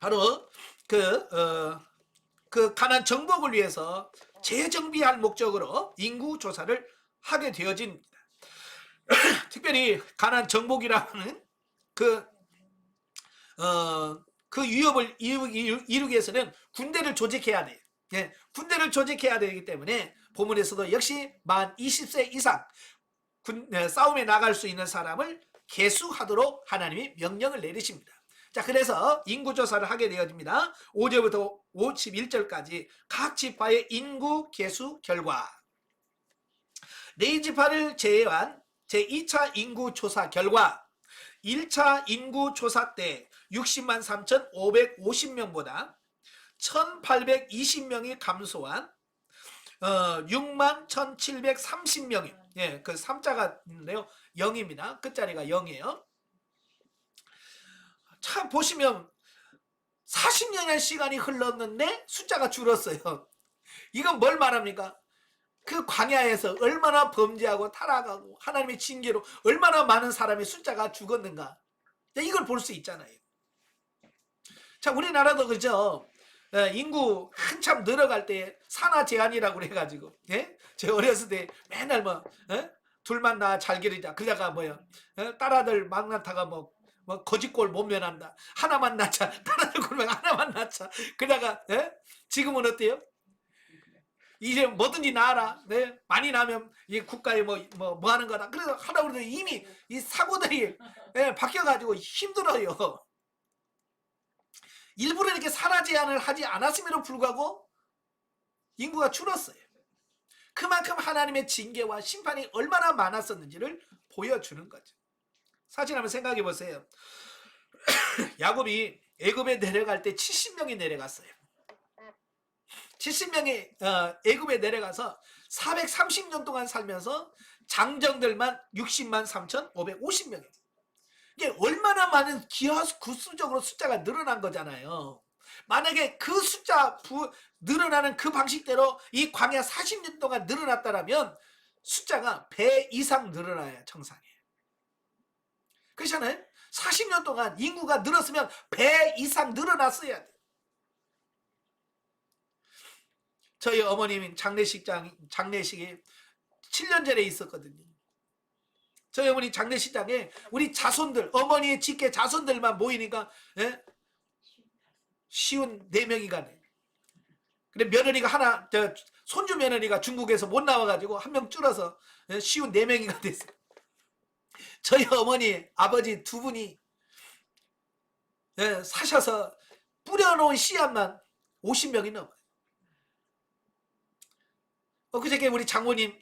바로 그 가나안 정복을 위해서 재정비할 목적으로 인구 조사를 하게 되어집니다. 특별히 가나안 정복이라는 그 위협을 이루기 위해서는 군대를 조직해야 돼요. 예, 군대를 조직해야 되기 때문에 본문에서도 역시 만 20세 이상 싸움에 나갈 수 있는 사람을 계수하도록 하나님이 명령을 내리십니다. 자, 그래서 인구조사를 하게 되어집니다. 5절부터 51절까지 각 지파의 인구 계수 결과, 네 지파를 제외한 제2차 인구조사 결과 1차 인구조사 때 60만 3,550명보다 1,820명이 감소한 6만 1,730명이에요. 예, 그 3자가 있는데요. 0입니다. 끝자리가 0이에요. 참 보시면 40년의 시간이 흘렀는데 숫자가 줄었어요. 이건 뭘 말합니까? 그 광야에서 얼마나 범죄하고 타락하고 하나님의 징계로 얼마나 많은 사람의 숫자가 죽었는가. 이걸 볼 수 있잖아요. 자, 우리나라도 그죠? 인구 한참 늘어갈 때 산하 제한이라고 해가지고, 예? 제 어렸을 때 맨날 뭐, 둘만 낳아 잘 기르자. 그러다가 뭐야, 딸아들 막나타가 뭐 거짓골 못 면한다. 하나만 낳자. 딸아들 굴면 하나만 낳자. 그러다가, 지금은 어때요? 이제 뭐든지 낳아라. 네? 많이 나면 이 국가에 뭐 하는 거다. 그래서 하다 보니 이미 이 사고들이 바뀌어가지고 힘들어요. 일부러 이렇게 산하 제한을 하지 않았음에도 불구하고 인구가 줄었어요. 그만큼 하나님의 징계와 심판이 얼마나 많았었는지를 보여주는 거죠. 사실 한번 생각해 보세요. 야곱이 애굽에 내려갈 때 70명이 내려갔어요. 70명이 애굽에 내려가서 430년 동안 살면서 장정들만 60만 3,550명이에요. 이게 얼마나 많은 기하급수적으로 숫자가 늘어난 거잖아요. 만약에 그 숫자 늘어나는 그 방식대로 이 광야 40년 동안 늘어났다면 숫자가 배 이상 늘어나야 정상이에요. 그렇잖아요. 40년 동안 인구가 늘었으면 배 이상 늘어났어야 돼요. 저희 어머님 장례식이 7년 전에 있었거든요. 저희 어머니 장례식장에 우리 자손들, 어머니의 직계 자손들만 모이니까 쉬운 4명이 가네. 근데 며느리가 하나, 손주 며느리가 중국에서 못 나와가지고 한 명 줄어서 쉬운 4명이가 됐어요. 저희 어머니, 아버지 두 분이 사셔서 뿌려놓은 씨앗만 50명이 넘어요. 그저께 우리 장모님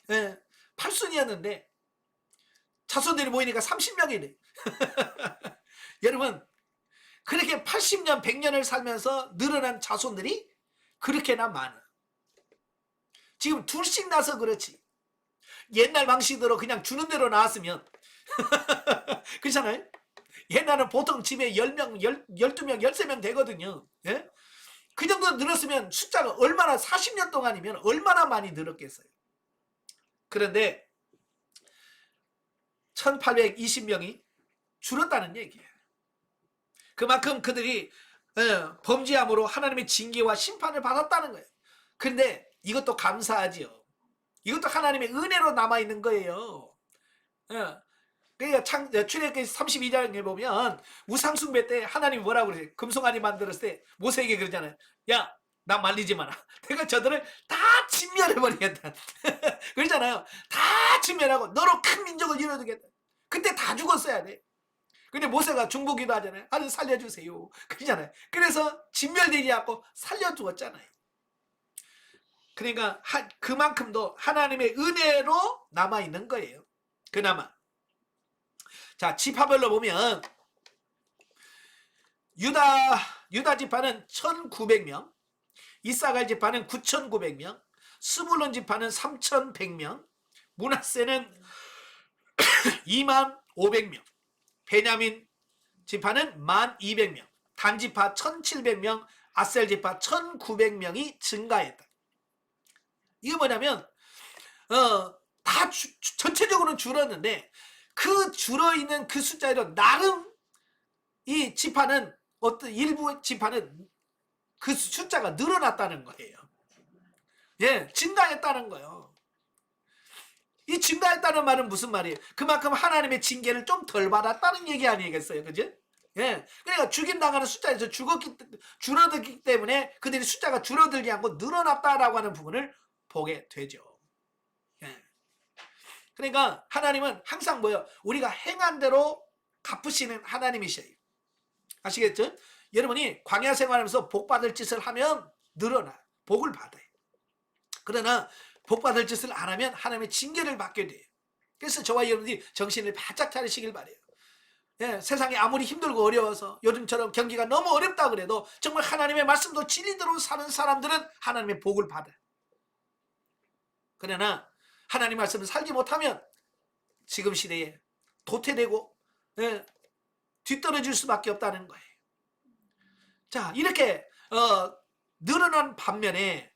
8순이었는데 자손들이 모이니까 30명이네. 여러분, 그렇게 80년, 100년을 살면서 늘어난 자손들이 그렇게나 많아. 지금 둘씩 나서 그렇지. 옛날 방식대로 그냥 주는 대로 나왔으면 그렇잖아요. 옛날은 보통 집에 10명, 12명, 13명 되거든요. 예? 그 정도 늘었으면 숫자가 얼마나 40년 동안이면 얼마나 많이 늘었겠어요. 그런데 1820명이 줄었다는 얘기예요. 그만큼 그들이 범죄함으로 하나님의 징계와 심판을 받았다는 거예요. 그런데 이것도 감사하지요. 이것도 하나님의 은혜로 남아있는 거예요. 그러니까 출애굽기 32장에 보면 우상숭배 때 하나님이 뭐라고 그러세요? 금송아지 만들었을 때 모세에게 그러잖아요. 야, 나 말리지 마라. 내가 저들을 다 진멸해버리겠다. 그러잖아요. 다 진멸하고 너로 큰 민족을 이루어주겠다. 그때 다 죽었어야 돼. 근데 모세가 중보기도 하잖아요. 하나님 살려주세요. 그러잖아요. 그래서 진멸되지 않고 살려주었잖아요. 그러니까 그만큼도 하나님의 은혜로 남아있는 거예요. 그나마. 자, 지파별로 보면 유다 지파는 1900명, 이사갈 지파는 9900명, 스불론 지파는 3100명, 므낫세는 2500명, 베냐민 지파는 1200명, 단 지파 1700명, 아셀 지파 1900명이 증가했다. 이게 뭐냐면 다 전체적으로는 줄었는데 그 줄어있는 그 숫자로 나름 이 지파는 일부 지파는 그 숫자가 늘어났다는 거예요. 증가했다는 거예요. 이 증가했다는 말은 무슨 말이에요? 그만큼 하나님의 징계를 좀 덜 받았다는 얘기 아니겠어요? 그죠? 그러니까 죽임당하는 숫자에서 줄어들기 때문에 그들이 숫자가 줄어들지 않고 늘어났다라고 하는 부분을 보게 되죠. 그러니까 하나님은 항상 뭐예요? 우리가 행한 대로 갚으시는 하나님이셔요. 아시겠죠? 여러분이 광야 생활하면서 복받을 짓을 하면 늘어나 복을 받아요. 그러나 복받을 짓을 안 하면 하나님의 징계를 받게 돼요. 그래서 저와 여러분들이 정신을 바짝 차리시길 바래요. 세상이 아무리 힘들고 어려워서 요즘처럼 경기가 너무 어렵다 그래도 정말 하나님의 말씀도 진리대로 사는 사람들은 하나님의 복을 받아요. 그러나 하나님 말씀을 살지 못하면 지금 시대에 도태되고 뒤떨어질 수밖에 없다는 거예요. 자, 이렇게 늘어난 반면에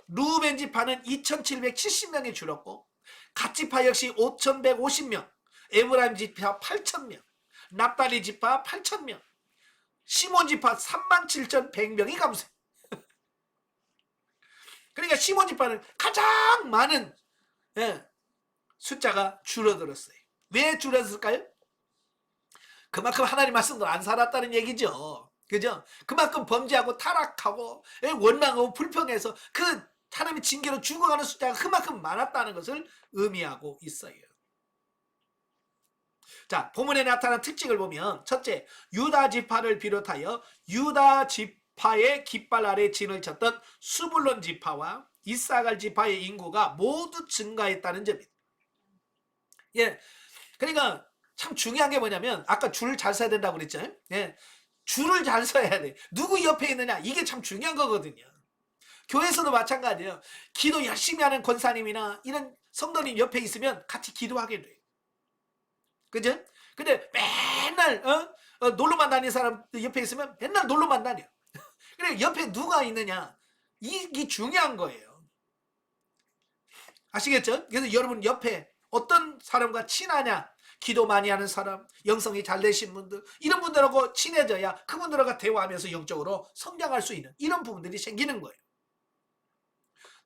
루벤 지파는 2770명이 줄었고 갓 지파 역시 5150명, 에브라임 지파 8000명, 납달리 지파 8000명, 시몬 지파 37,100명이 감소해. 그러니까 시몬 지파는 가장 많은 숫자가 줄어들었어요. 왜 줄어들었을까요? 그만큼 하나님 말씀도 안 살았다는 얘기죠. 그죠? 그만큼 범죄하고 타락하고 원망하고 불평해서 그 하나님의 징계로 죽어가는 숫자가 그만큼 많았다는 것을 의미하고 있어요. 자, 본문에 나타난 특징을 보면 첫째, 유다 지파를 비롯하여 유다 지파의 깃발 아래 진을 쳤던 수불론 지파와 이사갈 지파의 인구가 모두 증가했다는 점입니다. 예, 그러니까 참 중요한 게 뭐냐면 아까 줄을 잘 서야 된다고 그랬잖아요. 예, 줄을 잘 서야 돼. 누구 옆에 있느냐 이게 참 중요한 거거든요. 교회에서도 마찬가지예요. 기도 열심히 하는 권사님이나 이런 성도님 옆에 있으면 같이 기도하게 돼요. 그죠? 근데 맨날 놀러만 다니는 사람 옆에 있으면 맨날 놀러만 다녀. 그래 옆에 누가 있느냐 이게 중요한 거예요. 아시겠죠? 그래서 여러분 옆에 어떤 사람과 친하냐, 기도 많이 하는 사람, 영성이 잘 되신 분들, 이런 분들하고 친해져야 그분들과 대화하면서 영적으로 성장할 수 있는 이런 부분들이 생기는 거예요.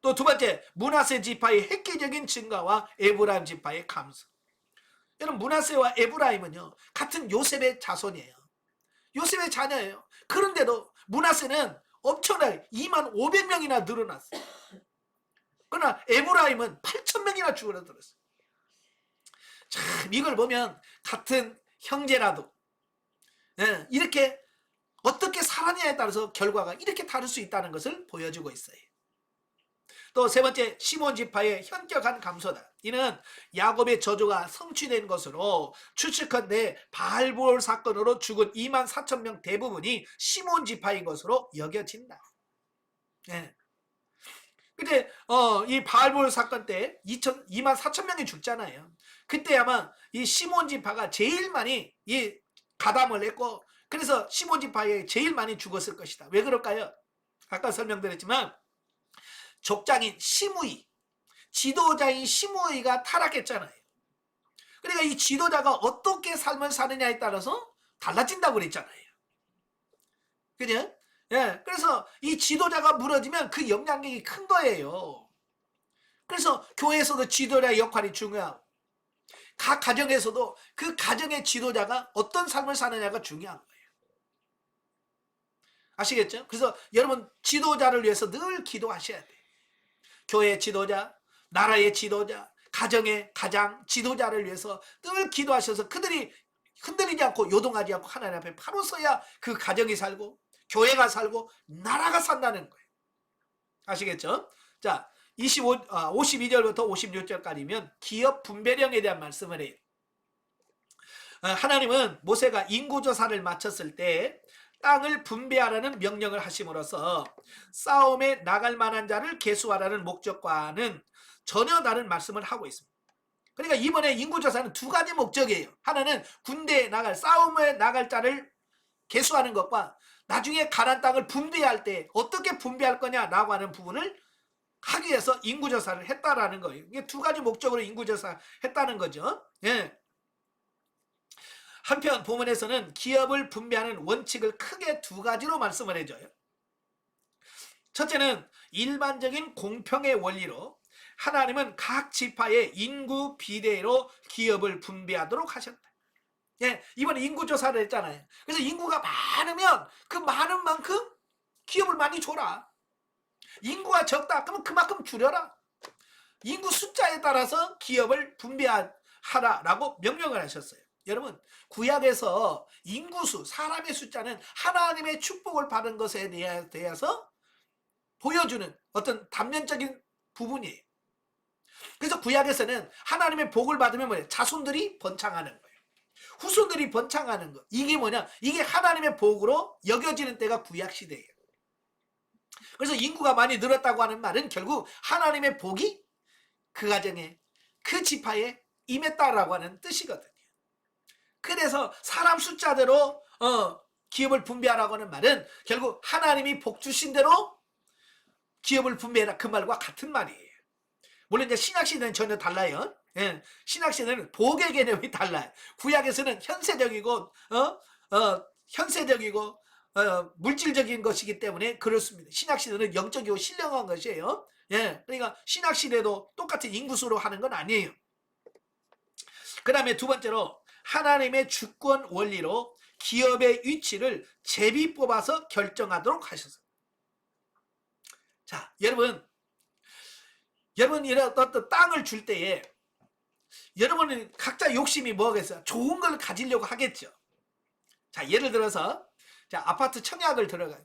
또 두 번째, 므낫세 지파의 획기적인 증가와 에브라임 지파의 감소. 여러분, 므낫세와 에브라임은요 같은 요셉의 자손이에요. 요셉의 자녀예요. 그런데도 므낫세는 엄청나게 25,000명이나 늘어났어요. 그러나 에브라임은 8,000명이나 줄어들었어요. 참 이걸 보면 같은 형제라도 이렇게 어떻게 살았냐에 따라서 결과가 이렇게 다를 수 있다는 것을 보여주고 있어요. 또 세 번째, 시몬 지파의 현격한 감소다. 이는 야곱의 저주가 성취된 것으로 추측컨대 바알볼 사건으로 죽은 24,000명 대부분이 시몬 지파인 것으로 여겨진다. 근데 이 바알볼 사건 때 24,000명이 죽잖아요. 그때 아마 이 시몬 지파가 제일 많이 이 가담을 했고, 그래서 시몬 지파에 제일 많이 죽었을 것이다. 왜 그럴까요? 아까 설명드렸지만 족장인 시므이, 지도자인 시므이가 타락했잖아요. 그러니까 이 지도자가 어떻게 삶을 사느냐에 따라서 달라진다고 그랬잖아요. 그죠? 예, 그래서 이 지도자가 무너지면 그 영향력이 큰 거예요. 그래서 교회에서도 지도자의 역할이 중요하고 각 가정에서도 그 가정의 지도자가 어떤 삶을 사느냐가 중요한 거예요. 아시겠죠? 그래서 여러분 지도자를 위해서 늘 기도하셔야 돼요. 교회의 지도자, 나라의 지도자, 가정의 가장 지도자를 위해서 늘 기도하셔서 그들이 흔들리지 않고 요동하지 않고 하나님 앞에 바로 서야 그 가정이 살고 교회가 살고 나라가 산다는 거예요. 아시겠죠? 자, 52절부터 56절까지면 기업 분배령에 대한 말씀을 해요. 하나님은 모세가 인구조사를 마쳤을 때 땅을 분배하라는 명령을 하심으로써 싸움에 나갈 만한 자를 계수하라는 목적과는 전혀 다른 말씀을 하고 있습니다. 그러니까 이번에 인구조사는 두 가지 목적이에요. 하나는 군대에 나갈, 싸움에 나갈 자를 계수하는 것과 나중에 가나안 땅을 분배할 때 어떻게 분배할 거냐라고 하는 부분을 하기 위해서 인구조사를 했다라는 거예요. 이게 두 가지 목적으로 인구조사 했다는 거죠. 예. 한편 본문에서는 기업을 분배하는 원칙을 크게 두 가지로 말씀을 해줘요. 첫째는 일반적인 공평의 원리로 하나님은 각 지파의 인구 비례로 기업을 분배하도록 하셨다. 예, 이번에 인구조사를 했잖아요. 그래서 인구가 많으면 그 많은 만큼 기업을 많이 줘라. 인구가 적다 그러면 그만큼 줄여라. 인구 숫자에 따라서 기업을 분배하라라고 명령을 하셨어요. 여러분, 구약에서 인구수, 사람의 숫자는 하나님의 축복을 받은 것에 대해서 보여주는 어떤 단면적인 부분이에요. 그래서 구약에서는 하나님의 복을 받으면 뭐예요? 자손들이 번창하는 거예요. 후손들이 번창하는 거. 이게 뭐냐? 이게 하나님의 복으로 여겨지는 때가 구약 시대예요. 그래서 인구가 많이 늘었다고 하는 말은 결국 하나님의 복이 그 가정에, 그 지파에 임했다라고 하는 뜻이거든요. 그래서 사람 숫자대로 기업을 분배하라고 하는 말은 결국 하나님이 복 주신 대로 기업을 분배해라 그 말과 같은 말이에요. 물론 이제 신약 시대는 전혀 달라요. 예, 신약 시대는 복의 개념이 달라요. 구약에서는 현세적이고 물질적인 것이기 때문에 그렇습니다. 신약 시대는 영적이고 신령한 것이에요. 예, 그러니까 신약 시대도 똑같은 인구수로 하는 건 아니에요. 그 다음에 두 번째로 하나님의 주권 원리로 기업의 위치를 제비 뽑아서 결정하도록 하셨어요. 자, 여러분 이런 어떤 땅을 줄 때에 여러분은 각자 욕심이 뭐겠어요? 좋은 걸 가지려고 하겠죠. 자, 예를 들어서 자, 아파트 청약을 들어가요.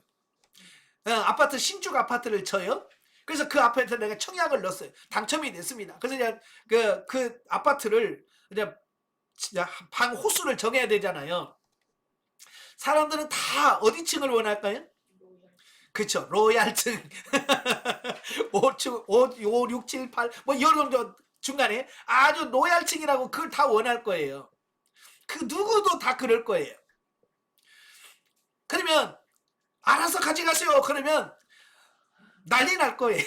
아파트 신축 아파트를 쳐요. 그래서 그 아파트에 내가 청약을 넣었어요. 당첨이 됐습니다. 그래서 이제 그 아파트를 이제 방 호수를 정해야 되잖아요. 사람들은 다 어디 층을 원할까요? 그렇죠. 로얄층 5, 6, 7, 8 뭐 여러 중간에 아주 로얄층이라고 그걸 다 원할 거예요. 그 누구도 다 그럴 거예요. 그러면 알아서 가져가세요. 그러면 난리 날 거예요.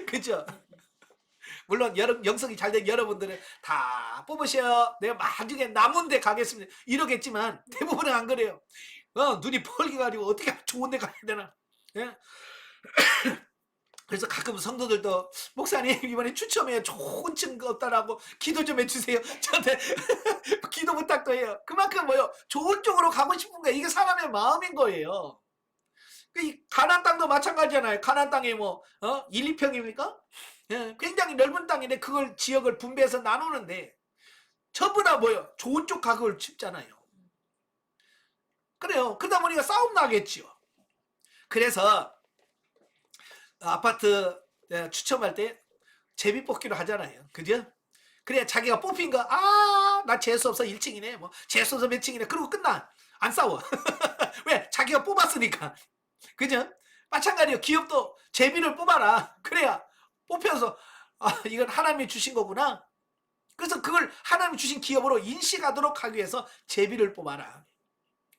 그죠? 물론 영성이 잘 된 여러분들은 다 뽑으셔. 내가 나중에 남은 데 가겠습니다. 이러겠지만 대부분은 안 그래요. 눈이 펄개가지고 어떻게 좋은 데 가야 되나. 예? 그래서 가끔 성도들도 목사님 이번에 추첨해요. 좋은 층 없다라고 기도 좀 해주세요. 저한테 기도 부탁도 해요. 그만큼 뭐요? 좋은 쪽으로 가고 싶은 거예요. 이게 사람의 마음인 거예요. 이 가나안 땅도 마찬가지잖아요. 가나안 땅이 뭐 1, 2평입니까? 예, 굉장히 넓은 땅인데 그걸 지역을 분배해서 나누는데 전부 다 뭐요? 좋은 쪽 가격을 칩잖아요. 그래요. 그러다 보니까 싸움 나겠죠. 그래서 아파트 추첨할 때 제비 뽑기로 하잖아요. 그죠? 그래야 자기가 뽑힌 거, 나 재수없어 1층이네, 뭐 재수없어 몇 층이네. 그러고 끝나. 안 싸워. 왜? 자기가 뽑았으니까. 그죠? 마찬가지예요. 기업도 제비를 뽑아라. 그래야 뽑혀서 이건 하나님이 주신 거구나. 그래서 그걸 하나님이 주신 기업으로 인식하도록 하기 위해서 제비를 뽑아라.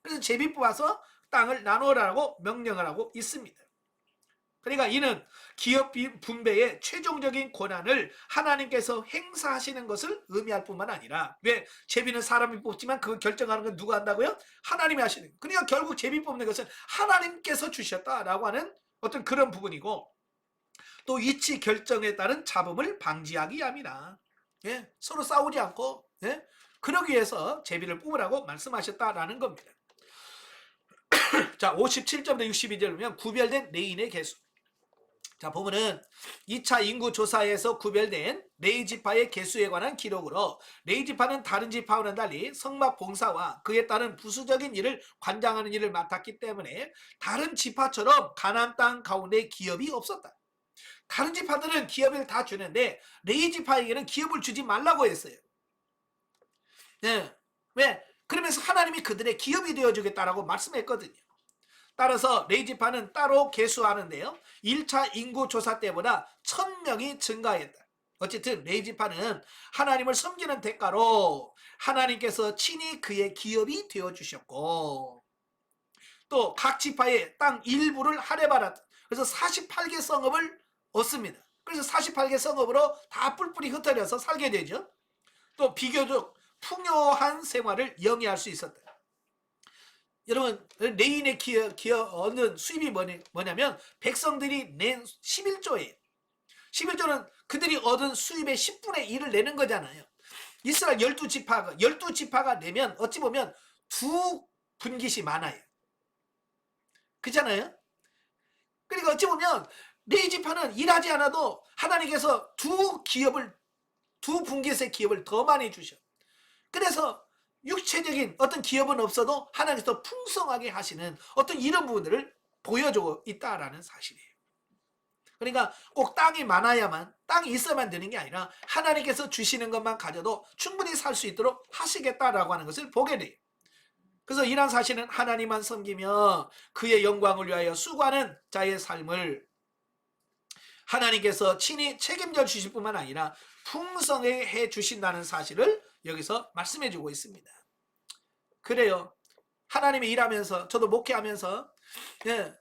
그래서 제비 뽑아서 땅을 나누라고 명령을 하고 있습니다. 그러니까 이는 기업 분배의 최종적인 권한을 하나님께서 행사하시는 것을 의미할 뿐만 아니라, 왜? 제비는 사람이 뽑지만 그걸 결정하는 건 누가 한다고요? 하나님이 하시는 거예요. 그러니까 결국 제비 뽑는 것은 하나님께서 주셨다라고 하는 어떤 그런 부분이고, 또 위치 결정에 따른 잡음을 방지하기 위함이다. 예? 서로 싸우지 않고, 예? 그러기 위해서 제비를 뽑으라고 말씀하셨다라는 겁니다. 자, 57절부터 62절 보면 구별된 레인의 개수. 자, 보면은 2차 인구 조사에서 구별된 레위 지파의 개수에 관한 기록으로, 레위 지파는 다른 지파와는 달리 성막 봉사와 그에 따른 부수적인 일을 관장하는 일을 맡았기 때문에 다른 지파처럼 가나안 땅 가운데 기업이 없었다. 다른 지파들은 기업을 다 주는데 레위 지파에게는 기업을 주지 말라고 했어요. 네. 왜? 그러면서 하나님이 그들의 기업이 되어주겠다라고 말씀했거든요. 따라서 레위 지파는 따로 계수하는데요. 1차 인구 조사 때보다 1000명이 증가했다. 어쨌든 레위 지파는 하나님을 섬기는 대가로 하나님께서 친히 그의 기업이 되어주셨고, 또 각 지파의 땅 일부를 할애받았다. 그래서 48개 성읍을 얻습니다. 그래서 48개 성읍으로 다 뿔뿔이 흩어져서 살게 되죠. 또 비교적 풍요한 생활을 영위할 수 있었다. 여러분, 레인의 기업 얻는 수입이 뭐냐면 백성들이 낸 11조예요. 11조는 그들이 얻은 수입의 10분의 1을 내는 거잖아요. 이스라엘 12지파가 내면 어찌 보면 두 분깃이 많아요. 그렇잖아요? 그러니까 어찌 보면 레위 지파는 일하지 않아도 하나님께서 두 분깃의 기업을 더 많이 주셔. 그래서 육체적인 어떤 기업은 없어도 하나님께서 풍성하게 하시는 어떤 이런 부분들을 보여주고 있다라는 사실이에요. 그러니까 꼭 땅이 많아야만, 땅이 있어야만 되는 게 아니라 하나님께서 주시는 것만 가져도 충분히 살 수 있도록 하시겠다라고 하는 것을 보게 돼요. 그래서 이런 사실은 하나님만 섬기며 그의 영광을 위하여 수고하는 자의 삶을 하나님께서 친히 책임져 주실 뿐만 아니라 풍성하게 해 주신다는 사실을 여기서 말씀해 주고 있습니다. 그래요. 하나님이 일하면서, 저도 목회하면서, 예,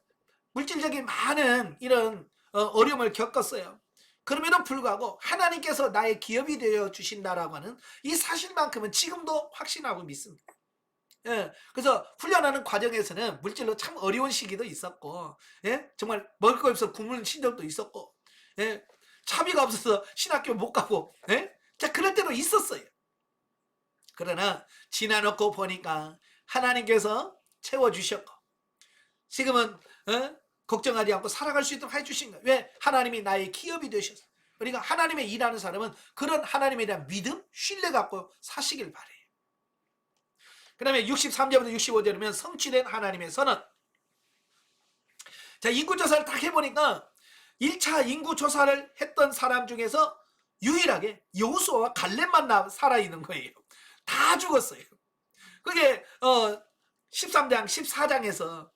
물질적인 많은 이런 어려움을 겪었어요. 그럼에도 불구하고 하나님께서 나의 기업이 되어 주신다라고 하는 이 사실만큼은 지금도 확신하고 믿습니다. 예, 그래서 훈련하는 과정에서는 물질로 참 어려운 시기도 있었고, 예, 정말 먹을 거 없어서 굶는 시절도 있었고, 예, 차비가 없어서 신학교 못 가고, 예, 자 그럴 때도 있었어요. 그러나 지나놓고 보니까 하나님께서 채워주셨고, 지금은 걱정하지 않고 살아갈 수 있도록 해주신 거예요. 왜? 하나님이 나의 기업이 되셔서. 그러니까 하나님의 일하는 사람은 그런 하나님에 대한 믿음, 신뢰 갖고 사시길 바래요. 그 다음에 63절부터 65절이면 성취된 하나님의 선언. 자, 인구조사를 딱 해보니까 1차 인구조사를 했던 사람 중에서 유일하게 여호수아와 갈렙만 살아있는 거예요. 다 죽었어요. 그게 13장, 14장에서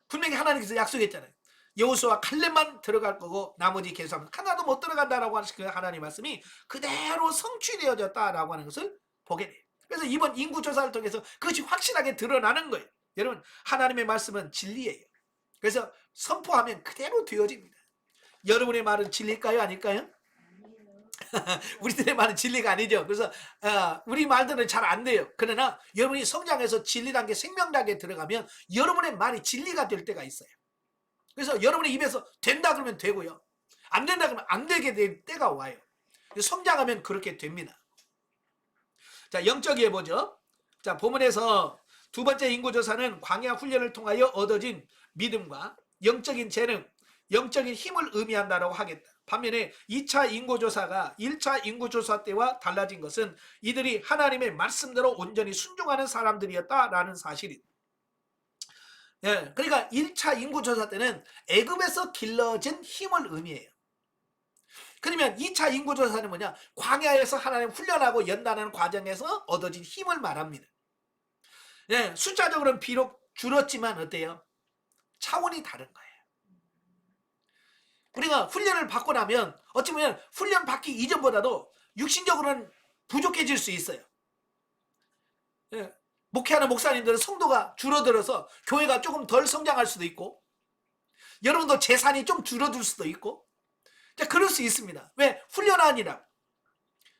분명히 하나님께서 약속했잖아요. 여호수아와 갈렙만 들어갈 거고 나머지 계수하면 하나도 못 들어간다라고 하는 그 하나님 말씀이 그대로 성취되어졌다라고 하는 것을 보게 돼요. 그래서 이번 인구조사를 통해서 그것이 확실하게 드러나는 거예요. 여러분, 하나님의 말씀은 진리예요. 그래서 선포하면 그대로 되어집니다. 여러분의 말은 진리일까요? 아닐까요? 우리들의 말은 진리가 아니죠. 그래서 우리 말들은 잘 안 돼요. 그러나 여러분이 성장해서 진리단계, 생명단계에 들어가면 여러분의 말이 진리가 될 때가 있어요. 그래서 여러분의 입에서 된다 그러면 되고요, 안 된다 그러면 안 되게 될 때가 와요. 성장하면 그렇게 됩니다. 자, 영적이해 보죠. 자, 본문에서 두 번째 인구조사는 광야 훈련을 통하여 얻어진 믿음과 영적인 재능, 영적인 힘을 의미한다라고 하겠다. 반면에 2차 인구조사가 1차 인구조사 때와 달라진 것은 이들이 하나님의 말씀대로 온전히 순종하는 사람들이었다라는 사실이. 예, 그러니까 1차 인구조사 때는 애굽에서 길러진 힘을 의미해요. 그러면 2차 인구조사는 뭐냐? 광야에서 하나님 훈련하고 연단하는 과정에서 얻어진 힘을 말합니다. 예, 숫자적으로는 비록 줄었지만 어때요? 차원이 다른 거예요. 우리가 훈련을 받고 나면 어찌 보면 훈련 받기 이전보다도 육신적으로는 부족해질 수 있어요. 예, 목회하는 목사님들은 성도가 줄어들어서 교회가 조금 덜 성장할 수도 있고, 여러분도 재산이 좀 줄어들 수도 있고, 자, 그럴 수 있습니다. 왜? 훈련하니라.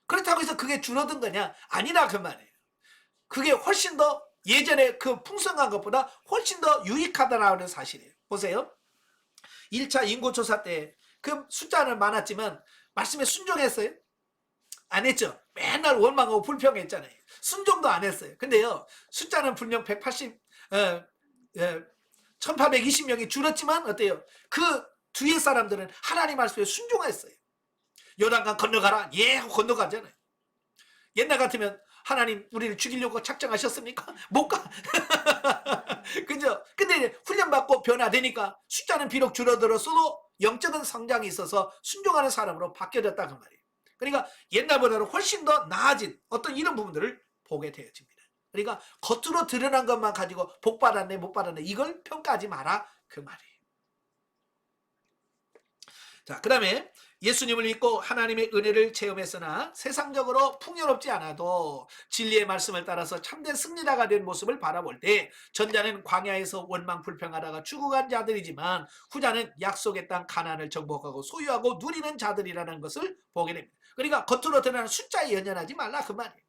그렇다고 해서 그게 줄어든 거냐? 아니라 그 말이에요. 그게 훨씬 더 예전에 그 풍성한 것보다 훨씬 더 유익하다라는 사실이에요. 보세요. 1차 인구조사 때 그 숫자는 많았지만 말씀에 순종했어요? 안 했죠. 맨날 원망하고 불평했잖아요. 순종도 안 했어요. 근데요, 숫자는 분명 1820명이 줄었지만 어때요? 그 뒤에 사람들은 하나님 말씀에 순종했어요. 요단강 건너가라. 예 하고 건너가잖아요. 옛날 같으면 하나님 우리를 죽이려고 작정하셨습니까? 못 가. 그죠? 근데 훈련받고 변화되니까 숫자는 비록 줄어들었어도 영적인 성장이 있어서 순종하는 사람으로 바뀌어졌다 그 말이에요. 그러니까 옛날보다는 훨씬 더 나아진 어떤 이런 부분들을 보게 되어집니다. 그러니까 겉으로 드러난 것만 가지고 복 받았네 못 받았네 이걸 평가하지 마라 그 말이에요. 자, 그 다음에 예수님을 믿고 하나님의 은혜를 체험했으나 세상적으로 풍요롭지 않아도 진리의 말씀을 따라서 참된 승리자가 된 모습을 바라볼 때 전자는 광야에서 원망 불평하다가 죽어간 자들이지만 후자는 약속의 땅 가나안을 정복하고 소유하고 누리는 자들이라는 것을 보게 됩니다. 그러니까 겉으로 드러나는 숫자에 연연하지 말라 그 말이에요.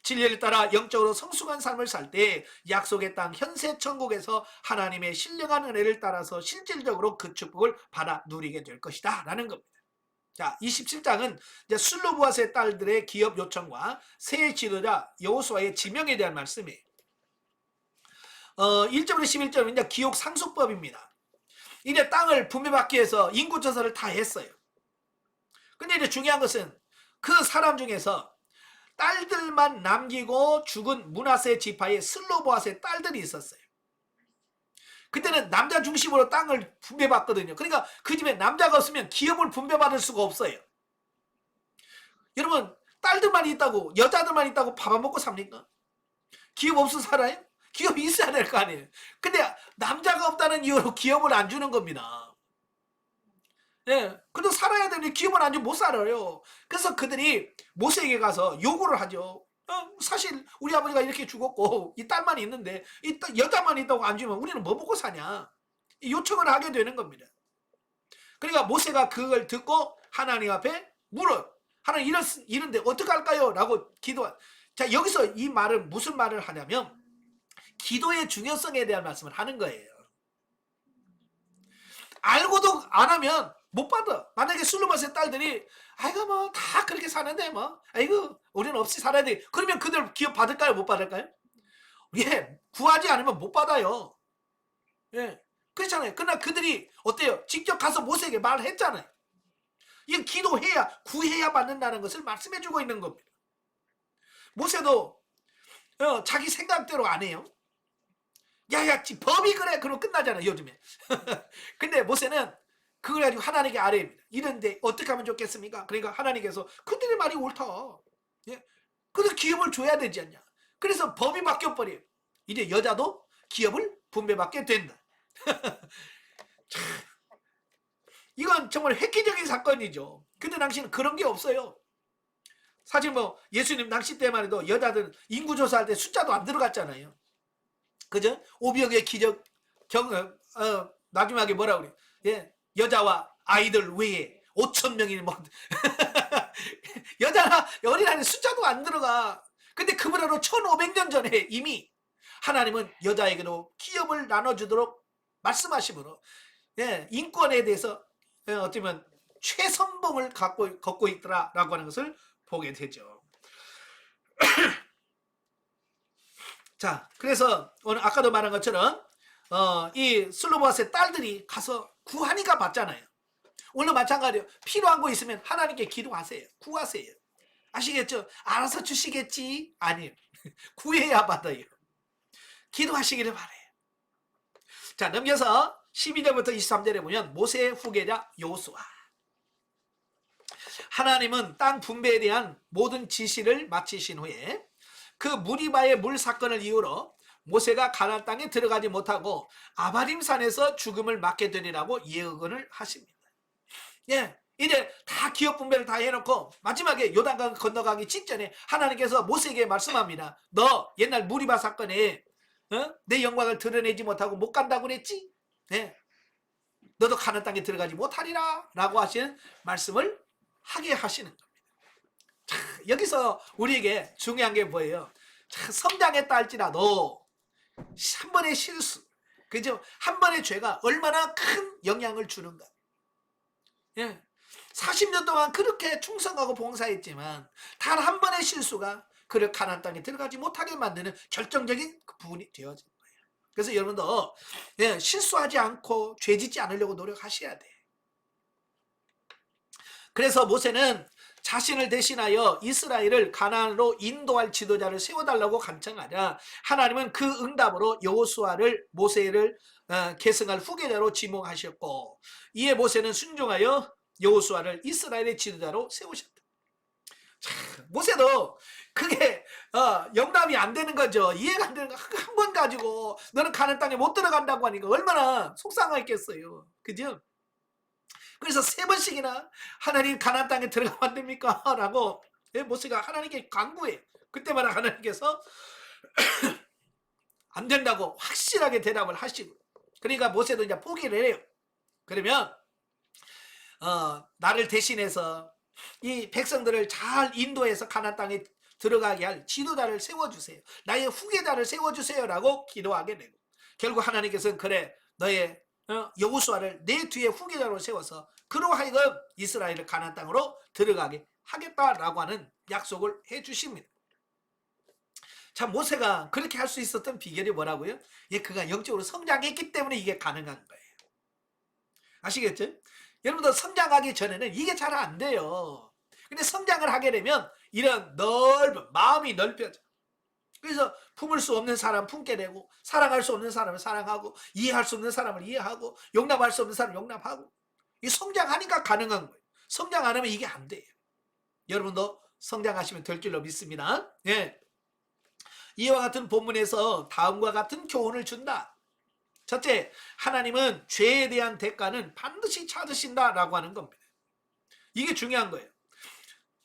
진리를 따라 영적으로 성숙한 삶을 살 때 약속의 땅 현세 천국에서 하나님의 신령한 은혜를 따라서 실질적으로 그 축복을 받아 누리게 될 것이다 라는 겁니다. 자, 27장은 이제 슬로보아스의 딸들의 기업 요청과 새 지도자 여호수아의 지명에 대한 말씀이에요. 1절부터 11절은 이제 기옥 상속법입니다. 이제 땅을 분배받기 위해서 인구조사를 다 했어요. 근데 이제 중요한 것은 그 사람 중에서 딸들만 남기고 죽은 므낫세 지파의 슬로보아스의 딸들이 있었어요. 그때는 남자 중심으로 땅을 분배받거든요. 그러니까 그 집에 남자가 없으면 기업을 분배받을 수가 없어요. 여러분, 딸들만 있다고 여자들만 있다고 밥 안 먹고 삽니까? 기업 없어 살아요? 기업이 있어야 될 거 아니에요. 근데 남자가 없다는 이유로 기업을 안 주는 겁니다. 예, 그래도 살아야 되는데 기업을 안 주면 못 살아요. 그래서 그들이 모세에게 가서 요구를 하죠. 사실 우리 아버지가 이렇게 죽었고 이 딸만 있는데 이 여자만 있다고 안 주면 우리는 뭐 먹고 사냐? 요청을 하게 되는 겁니다. 그러니까 모세가 그걸 듣고 하나님 앞에 물어. 하나님 이런데 어떡할까요? 라고 기도한. 자, 여기서 이 말은 무슨 말을 하냐면 기도의 중요성에 대한 말씀을 하는 거예요. 알고도 안 하면 못 받아. 만약에 솔로몬의 딸들이 아이고 뭐 다 그렇게 사는데 뭐 아이고 우리는 없이 살아야 돼. 그러면 그들 기업 받을까요? 못 받을까요? 예, 구하지 않으면 못 받아요. 예, 그렇잖아요. 그러나 그들이 어때요? 직접 가서 모세에게 말했잖아요. 이 기도해야 구해야 받는다는 것을 말씀해주고 있는 겁니다. 모세도 자기 생각대로 안 해요. 야야 법이 그래 그럼 끝나잖아요 요즘에. 근데 모세는 그걸 가지고 하나님께 아뢰입니다. 이런데 어떻게 하면 좋겠습니까? 그러니까 하나님께서 그들의 말이 옳다. 예? 그래서 기업을 줘야 되지 않냐. 그래서 법이 바뀌어버려요. 이제 여자도 기업을 분배받게 된다. 이건 정말 획기적인 사건이죠. 근데 당시는 그런 게 없어요. 사실 뭐 예수님 낚시 때만 해도 여자들 인구조사할 때 숫자도 안 들어갔잖아요. 그죠? 오병의 기적 마지막에 뭐라 그래? 예, 여자와 아이들 외에 5천 명이 뭐 여자나 어린아이 숫자도 안 들어가. 근데 그보다도 1500년 전에 이미 하나님은 여자에게도 기업을 나눠주도록 말씀하시므로 예, 인권에 대해서 어쩌면 최선봉을 걷고 있더라라고 하는 것을 보게 되죠. 자, 그래서 오늘 아까도 말한 것처럼 이 슬로바스의 딸들이 가서 구하니까 받잖아요. 오늘 마찬가지예요. 필요한 거 있으면 하나님께 기도하세요. 구하세요. 아시겠죠? 알아서 주시겠지? 아니요. 구해야 받아요. 기도하시기를 바래요. 자, 넘겨서 12절부터 23절에 보면 모세의 후계자 여호수아. 하나님은 땅 분배에 대한 모든 지시를 마치신 후에 그 무리바의 물 사건을 이유로 모세가 가나안 땅에 들어가지 못하고 아바림 산에서 죽음을 맞게 되리라고 예언을 하십니다. 예, 이제 다 기업 분배를 다 해놓고 마지막에 요단강 건너가기 직전에 하나님께서 모세에게 말씀합니다. 너 옛날 무리바 사건에 내 영광을 드러내지 못하고 못 간다고 그랬지? 네. 너도 가나안 땅에 들어가지 못하리라 라고 하시는 말씀을 하게 하시는 겁니다. 자, 여기서 우리에게 중요한 게 뭐예요? 자, 성장했다 할지라도 한 번의 실수, 그죠? 한 번의 죄가 얼마나 큰 영향을 주는가. 예. 40년 동안 그렇게 충성하고 봉사했지만 단 한 번의 실수가 그를 가나안 땅에 들어가지 못하게 만드는 결정적인 부분이 되어진 거예요. 그래서 여러분도 예, 실수하지 않고 죄 짓지 않으려고 노력하셔야 돼. 그래서 모세는 자신을 대신하여 이스라엘을 가나안으로 인도할 지도자를 세워달라고 간청하자 하나님은 그 응답으로 여호수아를 모세를 계승할 후계자로 지목하셨고 이에 모세는 순종하여 여호수아를 이스라엘의 지도자로 세우셨다. 자, 모세도 그게 영감이 안 되는 거죠. 이해가 안 되는 거 한 번 가지고 너는 가나안 땅에 못 들어간다고 하니까 얼마나 속상했겠어요. 그죠? 그래서 3번씩이나 하나님 가나안 땅에 들어가면 안 됩니까? 라고 모세가 하나님께 간구해요. 그때마다 하나님께서 안 된다고 확실하게 대답을 하시고 그러니까 모세도 이제 포기를 해요. 그러면 나를 대신해서 이 백성들을 잘 인도해서 가나안 땅에 들어가게 할 지도자를 세워주세요. 나의 후계자를 세워주세요 라고 기도하게 되고 결국 하나님께서는 그래 너의 여호수아를 내 뒤에 후계자로 세워서 그로 하여금 이스라엘을 가나안 땅으로 들어가게 하겠다라고 하는 약속을 해주십니다. 참 모세가 그렇게 할 수 있었던 비결이 뭐라고요? 예, 그가 영적으로 성장했기 때문에 이게 가능한 거예요. 아시겠죠? 여러분들 성장하기 전에는 이게 잘 안 돼요. 근데 성장을 하게 되면 이런 넓은 마음이 넓혀져. 그래서 품을 수 없는 사람 품게 되고 사랑할 수 없는 사람을 사랑하고 이해할 수 없는 사람을 이해하고 용납할 수 없는 사람을 용납하고 이 성장하니까 가능한 거예요. 성장 안 하면 이게 안 돼요. 여러분도 성장하시면 될 줄로 믿습니다. 예. 이와 같은 본문에서 다음과 같은 교훈을 준다. 첫째, 하나님은 죄에 대한 대가는 반드시 찾으신다라고 하는 겁니다. 이게 중요한 거예요.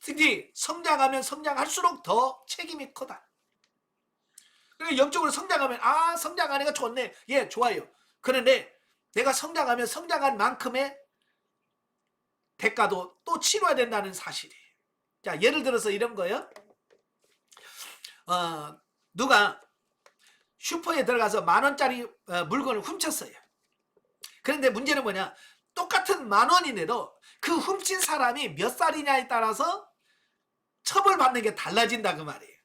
특히 성장하면 성장할수록 더 책임이 크다. 그러니까 영적으로 성장하면 성장하니까 좋네. 예, 좋아요. 그런데 내가 성장하면 성장한 만큼의 대가도 또 치러야 된다는 사실이에요. 자, 예를 들어서 이런 거요. 누가 슈퍼에 들어가서 10,000원짜리 물건을 훔쳤어요. 그런데 문제는 뭐냐? 똑같은 10,000원인데도 그 훔친 사람이 몇 살이냐에 따라서 처벌받는 게 달라진다 그 말이에요.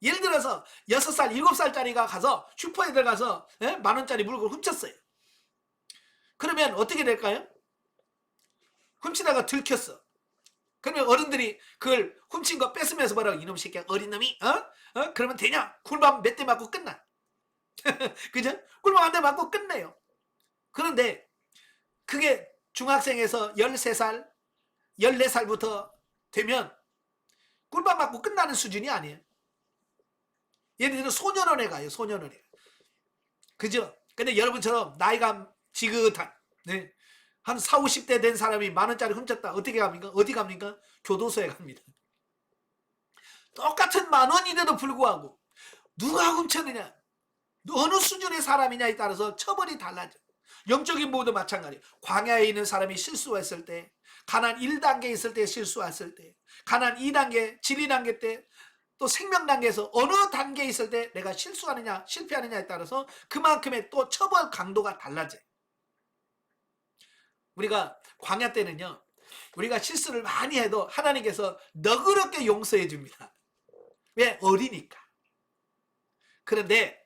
예를 들어서 6살, 7살짜리가 가서 슈퍼에 들어가서 10,000원짜리 물건을 훔쳤어요. 그러면 어떻게 될까요? 훔치다가 들켰어. 그러면 어른들이 그걸 훔친 거 뺏으면서 뭐라고, 이놈 새끼야, 어린 놈이 그러면 되냐? 꿀밤 몇 대 맞고 끝나. 그죠? 꿀밤 한 대 맞고 끝내요. 그런데 그게 중학생에서 13살, 14살부터 되면 꿀밤 맞고 끝나는 수준이 아니에요. 예를 들어 소년원에 가요. 소년원에. 그죠? 근데 여러분처럼 나이가 지긋한 한 40, 50대 된 사람이 10,000원짜리 훔쳤다. 어떻게 갑니까? 어디 갑니까? 교도소에 갑니다. 똑같은 10,000원인데도 불구하고 누가 훔쳤느냐, 어느 수준의 사람이냐에 따라서 처벌이 달라져. 영적인 부분도 마찬가지예요. 광야에 있는 사람이 실수했을 때, 가난 1단계 있을 때 실수했을 때, 가난 2단계, 진리 단계 때, 또 생명 단계에서 어느 단계에 있을 때 내가 실수하느냐 실패하느냐에 따라서 그만큼의 또 처벌 강도가 달라져요. 우리가 광야 때는요, 우리가 실수를 많이 해도 하나님께서 너그럽게 용서해 줍니다. 왜? 어리니까. 그런데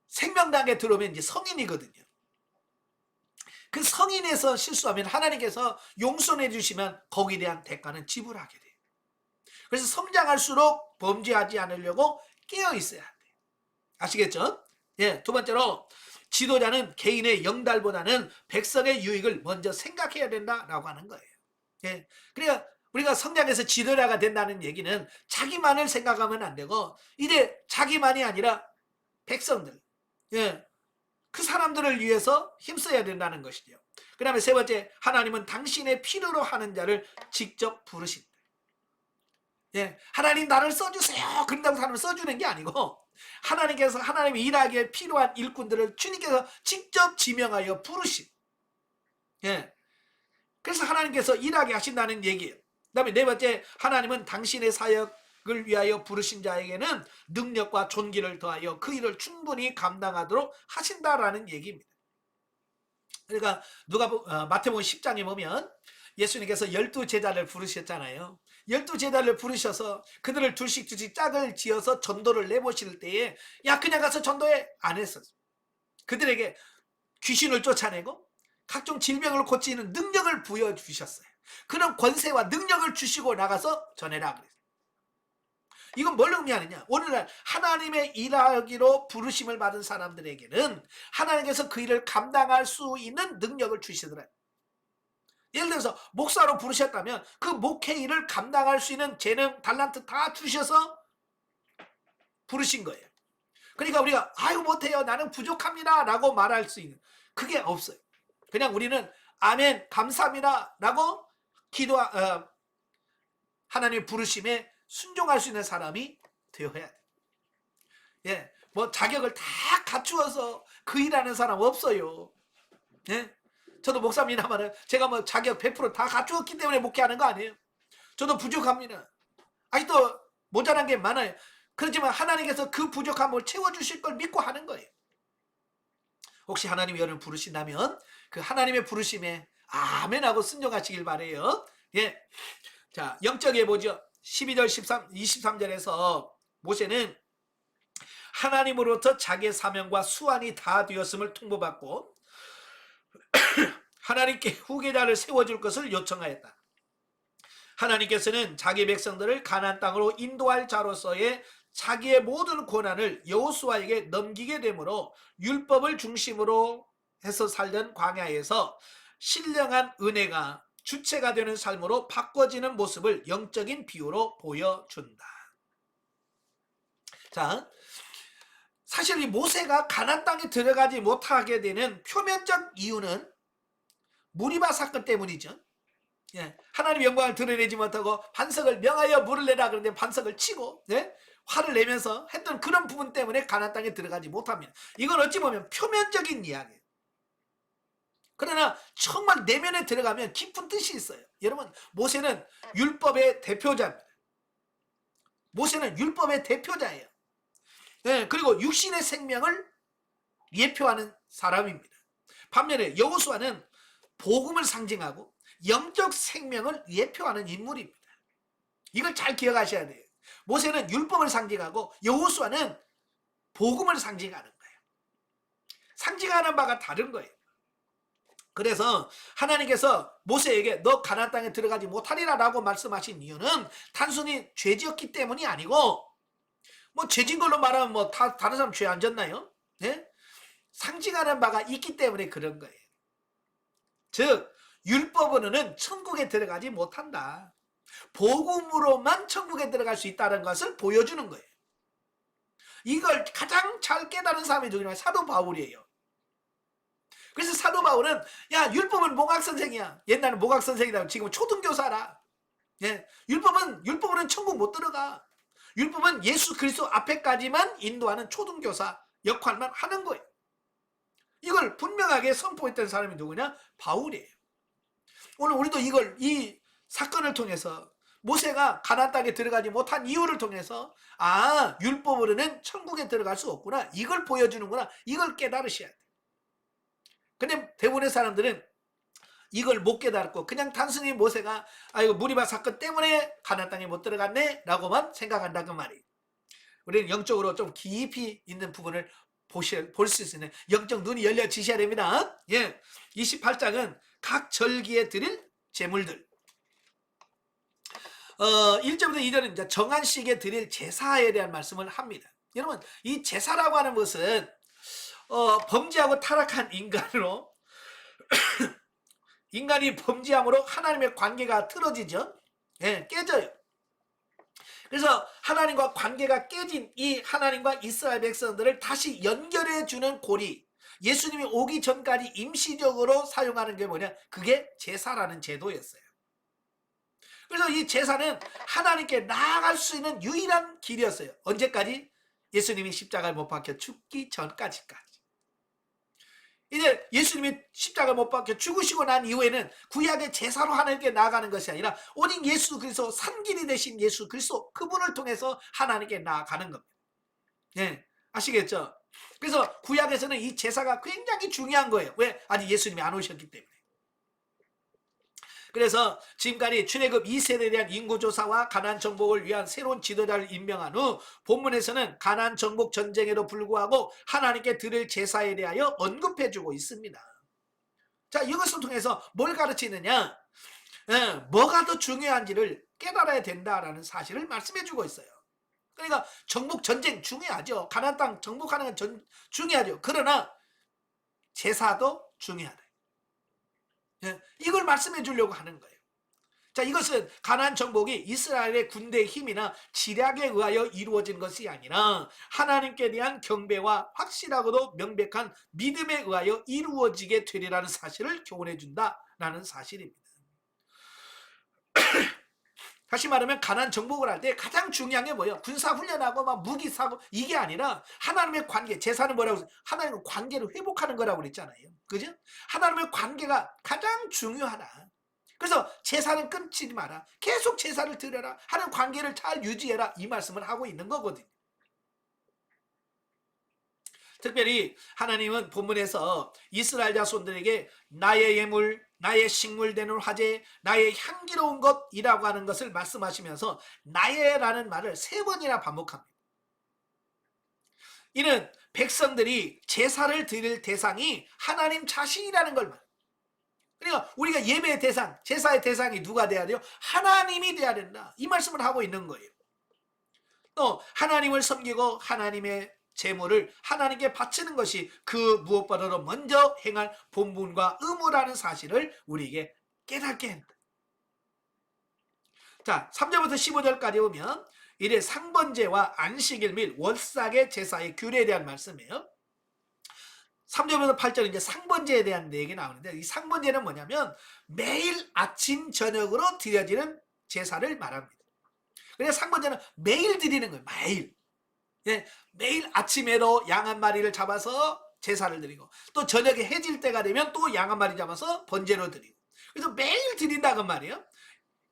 생명 단계 들어오면 이제 성인이거든요. 그 성인에서 실수하면 하나님께서 용서해 주시면 거기에 대한 대가는 지불하게 돼요. 그래서 성장할수록 범죄하지 않으려고 깨어 있어야 돼요. 아시겠죠? 예, 두 번째로 지도자는 개인의 영달보다는 백성의 유익을 먼저 생각해야 된다라고 하는 거예요. 예, 그러니까 우리가 성장해서 지도자가 된다는 얘기는 자기만을 생각하면 안 되고, 이제 자기만이 아니라 백성들, 그 사람들을 위해서 힘써야 된다는 것이죠. 그 다음에 세 번째, 하나님은 당신의 필요로 하는 자를 직접 부르신다. 하나님 나를 써주세요 그런다고 사람을 써주는 게 아니고, 하나님께서 하나님이 일하기에 필요한 일꾼들을 주님께서 직접 지명하여 부르신. 그래서 하나님께서 일하게 하신다는 얘기예요. 그 다음에 네 번째, 하나님은 당신의 사역을 위하여 부르신 자에게는 능력과 존귀를 더하여 그 일을 충분히 감당하도록 하신다라는 얘기입니다. 그러니까 마태복음 10장에 보면 예수님께서 12제자를 부르셨잖아요. 12제자를 부르셔서 그들을 둘씩 짝을 지어서 전도를 내보실 때에, 야 그냥 가서 전도해, 안 했었어요. 그들에게 귀신을 쫓아내고 각종 질병을 고치는 능력을 부여주셨어요. 그런 권세와 능력을 주시고 나가서 전해라 그랬어요. 이건 뭘 의미하느냐? 오늘날 하나님의 일하기로 부르심을 받은 사람들에게는 하나님께서 그 일을 감당할 수 있는 능력을 주시더라고요. 예를 들어서 목사로 부르셨다면 그 목회 일을 감당할 수 있는 재능, 달란트 다 주셔서 부르신 거예요. 그러니까 우리가 아유 못해요, 나는 부족합니다 라고 말할 수 있는, 그게 없어요. 그냥 우리는 아멘 감사합니다 라고 하나님의 부르심에 순종할 수 있는 사람이 되어야 돼. 뭐 자격을 다 갖추어서 그 일하는 사람 없어요. 저도 목사입니다만 제가 뭐 자격 100% 다 갖추었기 때문에 목회하는 거 아니에요. 저도 부족합니다. 아직도 모자란 게 많아요. 그렇지만 하나님께서 그 부족함을 채워주실 걸 믿고 하는 거예요. 혹시 하나님이 여러분을 부르신다면 그 하나님의 부르심에 아멘하고 순종하시길 바래요. 자, 영적에 보죠. 12절 23절에서 모세는 하나님으로부터 자기의 사명과 수완이 다 되었음을 통보받고 하나님께 후계자를 세워줄 것을 요청하였다. 하나님께서는 자기 백성들을 가나안 땅으로 인도할 자로서의 자기의 모든 권한을 여호수아에게 넘기게 되므로 율법을 중심으로 해서 살던 광야에서 신령한 은혜가 주체가 되는 삶으로 바꿔지는 모습을 영적인 비유로 보여준다. 자, 사실 이 모세가 가나안 땅에 들어가지 못하게 되는 표면적 이유는 무리바 사건 때문이죠. 하나님의 영광을 드러내지 못하고 반석을 명하여 물을 내라 그러는데 반석을 치고 화를 내면서 했던 그런 부분 때문에 가나안 땅에 들어가지 못합니다. 이건 어찌 보면 표면적인 이야기예요. 그러나 정말 내면에 들어가면 깊은 뜻이 있어요. 여러분, 모세는 율법의 대표자입니다. 모세는 율법의 대표자예요. 네, 그리고 육신의 생명을 예표하는 사람입니다. 반면에 여호수아는 복음을 상징하고 영적 생명을 예표하는 인물입니다. 이걸 잘 기억하셔야 돼요. 모세는 율법을 상징하고 여호수아는 복음을 상징하는 거예요. 상징하는 바가 다른 거예요. 그래서 하나님께서 모세에게 너 가나안 땅에 들어가지 못하리라 라고 말씀하신 이유는 단순히 죄지었기 때문이 아니고, 뭐 죄진 걸로 말하면 뭐 다른 사람 죄 안 졌나요? 네? 상징하는 바가 있기 때문에 그런 거예요. 즉 율법으로는 천국에 들어가지 못한다. 복음으로만 천국에 들어갈 수 있다는 것을 보여주는 거예요. 이걸 가장 잘 깨달은 사람이 누구냐면 사도 바울이에요. 그래서 사도 바울은 야, 율법은 목학 선생이야. 옛날에 목학 선생이라고, 지금은 초등교사라. 예, 율법으로는 천국 못 들어가. 율법은 예수 그리스도 앞에까지만 인도하는 초등교사 역할만 하는 거예요. 이걸 분명하게 선포했던 사람이 누구냐? 바울이에요. 오늘 우리도 이 사건을 통해서 모세가 가나안 땅에 들어가지 못한 이유를 통해서 율법으로는 천국에 들어갈 수 없구나, 이걸 보여주는구나, 이걸 깨달으셔야 돼요. 근데 대부분의 사람들은 이걸 못 깨달았고 그냥 단순히 모세가 무리바 사건 때문에 가나안 땅에 못 들어갔네 라고만 생각한다 그 말이에요. 우리는 영적으로 좀 깊이 있는 부분을 볼 수 있는 영적 눈이 열려지셔야 됩니다. 예, 28장은 각 절기에 드릴 제물들, 1절부터 2절은 이제 정한 시기에 드릴 제사에 대한 말씀을 합니다. 여러분, 이 제사라고 하는 것은 범죄하고 타락한 인간으로 인간이 범죄함으로 하나님의 관계가 틀어지죠. 예, 깨져요. 그래서 하나님과 관계가 깨진 이 하나님과 이스라엘 백성들을 다시 연결해 주는 고리, 예수님이 오기 전까지 임시적으로 사용하는 게 뭐냐? 그게 제사라는 제도였어요. 그래서 이 제사는 하나님께 나아갈 수 있는 유일한 길이었어요. 언제까지? 예수님이 십자가에 못 박혀 죽기 전까지까지. 이제 예수님이 십자가 못 박혀 죽으시고 난 이후에는 구약의 제사로 하나님께 나아가는 것이 아니라 오직 예수 그리스도, 산길이 되신 예수 그리스도, 그분을 통해서 하나님께 나아가는 겁니다. 네, 아시겠죠? 그래서 구약에서는 이 제사가 굉장히 중요한 거예요. 왜? 아직 예수님이 안 오셨기 때문에. 그래서 지금까지 출애굽 2세대에 대한 인구조사와 가나안 정복을 위한 새로운 지도자를 임명한 후 본문에서는 가나안 정복 전쟁에도 불구하고 하나님께 드릴 제사에 대하여 언급해주고 있습니다. 자, 이것을 통해서 뭘 가르치느냐? 뭐가 더 중요한지를 깨달아야 된다라는 사실을 말씀해주고 있어요. 그러니까 정복 전쟁 중요하죠. 가나안 땅 정복하는 건 중요하죠. 그러나 제사도 중요하다. 이걸 말씀해 주려고 하는 거예요. 자, 이것은 가나안 정복이 이스라엘의 군대의 힘이나 지략에 의하여 이루어진 것이 아니라 하나님께 대한 경배와 확실하고도 명백한 믿음에 의하여 이루어지게 되리라는 사실을 교훈해 준다라는 사실입니다. 다시 말하면 가나안 정복을 할 때 가장 중요한 게 뭐예요? 군사훈련하고 막 무기 사고 이게 아니라 하나님의 관계, 제사는 뭐라고 해서 하나님과 관계를 회복하는 거라고 그랬잖아요. 그죠? 하나님의 관계가 가장 중요하다. 그래서 제사는 끊지 마라. 계속 제사를 드려라. 하나님 관계를 잘 유지해라. 이 말씀을 하고 있는 거거든요. 특별히 하나님은 본문에서 이스라엘 자손들에게 나의 예물, 나의 식물되는 화제, 나의 향기로운 것이라고 하는 것을 말씀하시면서 나의라는 말을 3번이나 반복합니다. 이는 백성들이 제사를 드릴 대상이 하나님 자신이라는 걸 말합니다. 그러니까 우리가 예배의 대상, 제사의 대상이 누가 돼야 돼요? 하나님이 돼야 된다. 이 말씀을 하고 있는 거예요. 또 하나님을 섬기고 하나님의 제물을 하나님께 바치는 것이 그 무엇보다도 먼저 행할 본분과 의무라는 사실을 우리에게 깨닫게 한다. 자, 3절부터 15절까지 보면 이래 상번제와 안식일 및 월삭의 제사의 규례에 대한 말씀이에요. 3절부터 8절은 이제 상번제에 대한 얘기 나오는데, 이 상번제는 뭐냐면 매일 아침 저녁으로 드려지는 제사를 말합니다. 그래서 상번제는 매일 드리는 거예요. 매일. 예, 매일 아침에도 양 한 마리를 잡아서 제사를 드리고 또 저녁에 해질 때가 되면 또 양 한 마리 잡아서 번제로 드리고 그래서 매일 드린다고 말이에요.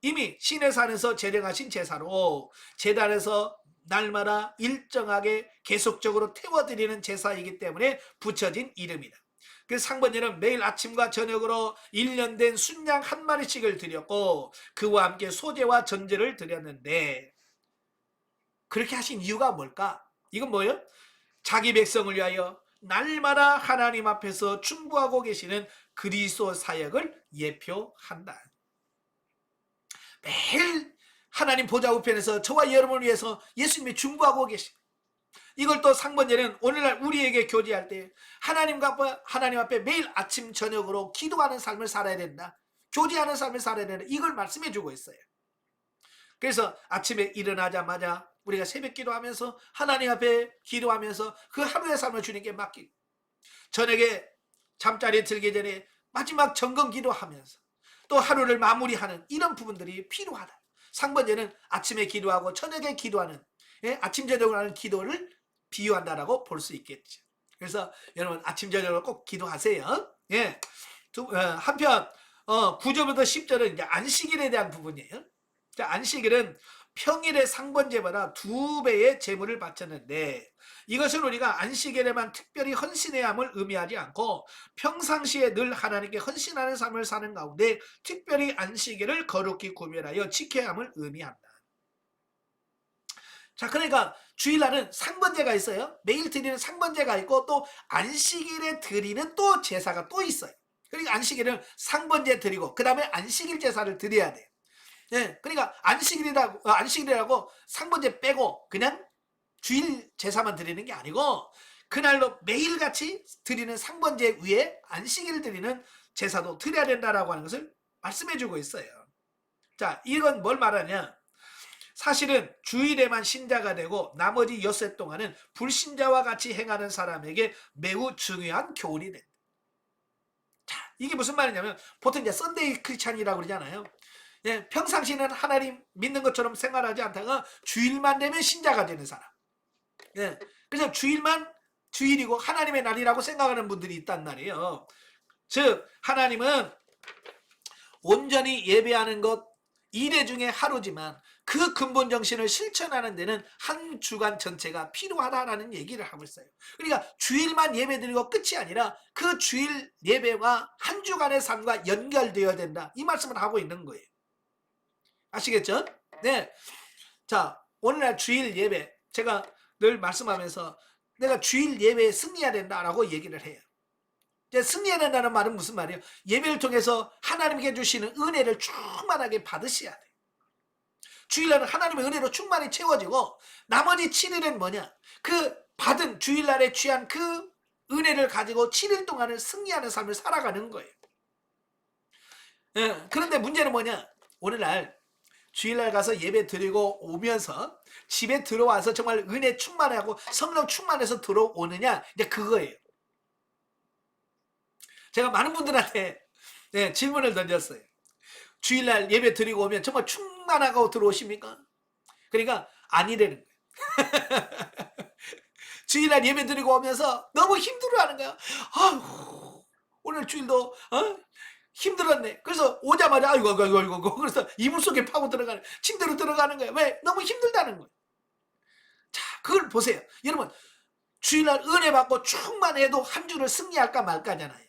이미 신의 산에서 제령하신 제사로 제단에서 날마다 일정하게 계속적으로 태워드리는 제사이기 때문에 붙여진 이름이다. 그 상번제는 매일 아침과 저녁으로 1년 된 순양 한 마리씩을 드렸고 그와 함께 소제와 전제를 드렸는데 그렇게 하신 이유가 뭘까? 이건 뭐예요? 자기 백성을 위하여 날마다 하나님 앞에서 충고하고 계시는 그리스도 사역을 예표한다. 매일 하나님 보좌 우편에서 저와 여러분을 위해서 예수님이 중보하고 계시. 이걸 또 상번제는 오늘날 우리에게 교제할 때 하나님 앞에 매일 아침 저녁으로 기도하는 삶을 살아야 된다. 교제하는 삶을 살아야 된다. 이걸 말씀해 주고 있어요. 그래서 아침에 일어나자마자 우리가 새벽 기도하면서 하나님 앞에 기도하면서 그 하루의 삶을 주님께 맡기고 저녁에 잠자리에 들기 전에 마지막 점검 기도하면서 또 하루를 마무리하는 이런 부분들이 필요하다. 상번제는 아침에 기도하고 저녁에 기도하는 아침 저녁으로 하는 기도를 비유한다라고 볼 수 있겠죠. 그래서 여러분 아침 저녁으로 꼭 기도하세요. 예. 한편 9절부터 10절은 이제 안식일에 대한 부분이에요. 안식일은 평일의 상번제보다 2배의 제물을 바쳤는데 이것은 우리가 안식일에만 특별히 헌신해야 함을 의미하지 않고 평상시에 늘 하나님께 헌신하는 삶을 사는 가운데 특별히 안식일을 거룩히 구별하여 지켜야 함을 의미한다. 자, 그러니까 주일날은 상번제가 있어요. 매일 드리는 상번제가 있고 또 안식일에 드리는 또 제사가 또 있어요. 그러니까 안식일은 상번제 드리고 그 다음에 안식일 제사를 드려야 돼요. 예, 그러니까 안식일이라고 상번제 빼고 그냥 주일 제사만 드리는 게 아니고 그날로 매일같이 드리는 상번제 위에 안식일 드리는 제사도 드려야 된다라고 하는 것을 말씀해 주고 있어요. 자, 이건 뭘 말하냐? 사실은 주일에만 신자가 되고 나머지 엿새 동안은 불신자와 같이 행하는 사람에게 매우 중요한 교훈이 된다. 자, 이게 무슨 말이냐면 보통 이제 썬데이 크리스찬이라고 그러잖아요. 예, 평상시는 하나님 믿는 것처럼 생활하지 않다가 주일만 되면 신자가 되는 사람. 예, 그래서 주일이고 하나님의 날이라고 생각하는 분들이 있단 말이에요. 즉 하나님은 온전히 예배하는 것 1회 중에 하루지만 그 근본 정신을 실천하는 데는 한 주간 전체가 필요하다라는 얘기를 하고 있어요. 그러니까 주일만 예배드리고 끝이 아니라 그 주일 예배와 한 주간의 삶과 연결되어야 된다. 이 말씀을 하고 있는 거예요. 아시겠죠? 네. 자, 오늘날 주일 예배 제가 늘 말씀하면서 내가 주일 예배에 승리해야 된다라고 얘기를 해요. 이제 승리해야 된다는 말은 무슨 말이에요? 예배를 통해서 하나님께 주시는 은혜를 충만하게 받으셔야 돼요. 주일날은 하나님의 은혜로 충만히 채워지고 나머지 7일은 뭐냐? 그 받은 주일날에 취한 그 은혜를 가지고 7일 동안을 승리하는 삶을 살아가는 거예요. 예, 그런데 문제는 뭐냐? 오늘날 주일날 가서 예배 드리고 오면서 집에 들어와서 정말 은혜 충만하고 성령 충만해서 들어오느냐? 이제 그거예요. 제가 많은 분들한테 질문을 던졌어요. 주일날 예배 드리고 오면 정말 충만하고 들어오십니까? 그러니까 아니라는 거예요. 주일날 예배 드리고 오면서 너무 힘들어하는 거야. 아유, 오늘 주일도 힘들었네. 그래서 오자마자 아이고 그래서 이불 속에 파고 들어가는 침대로 들어가는 거예요. 왜? 너무 힘들다는 거예요. 자, 그걸 보세요. 여러분 주일날 은혜 받고 충만해도 한 주를 승리할까 말까잖아요.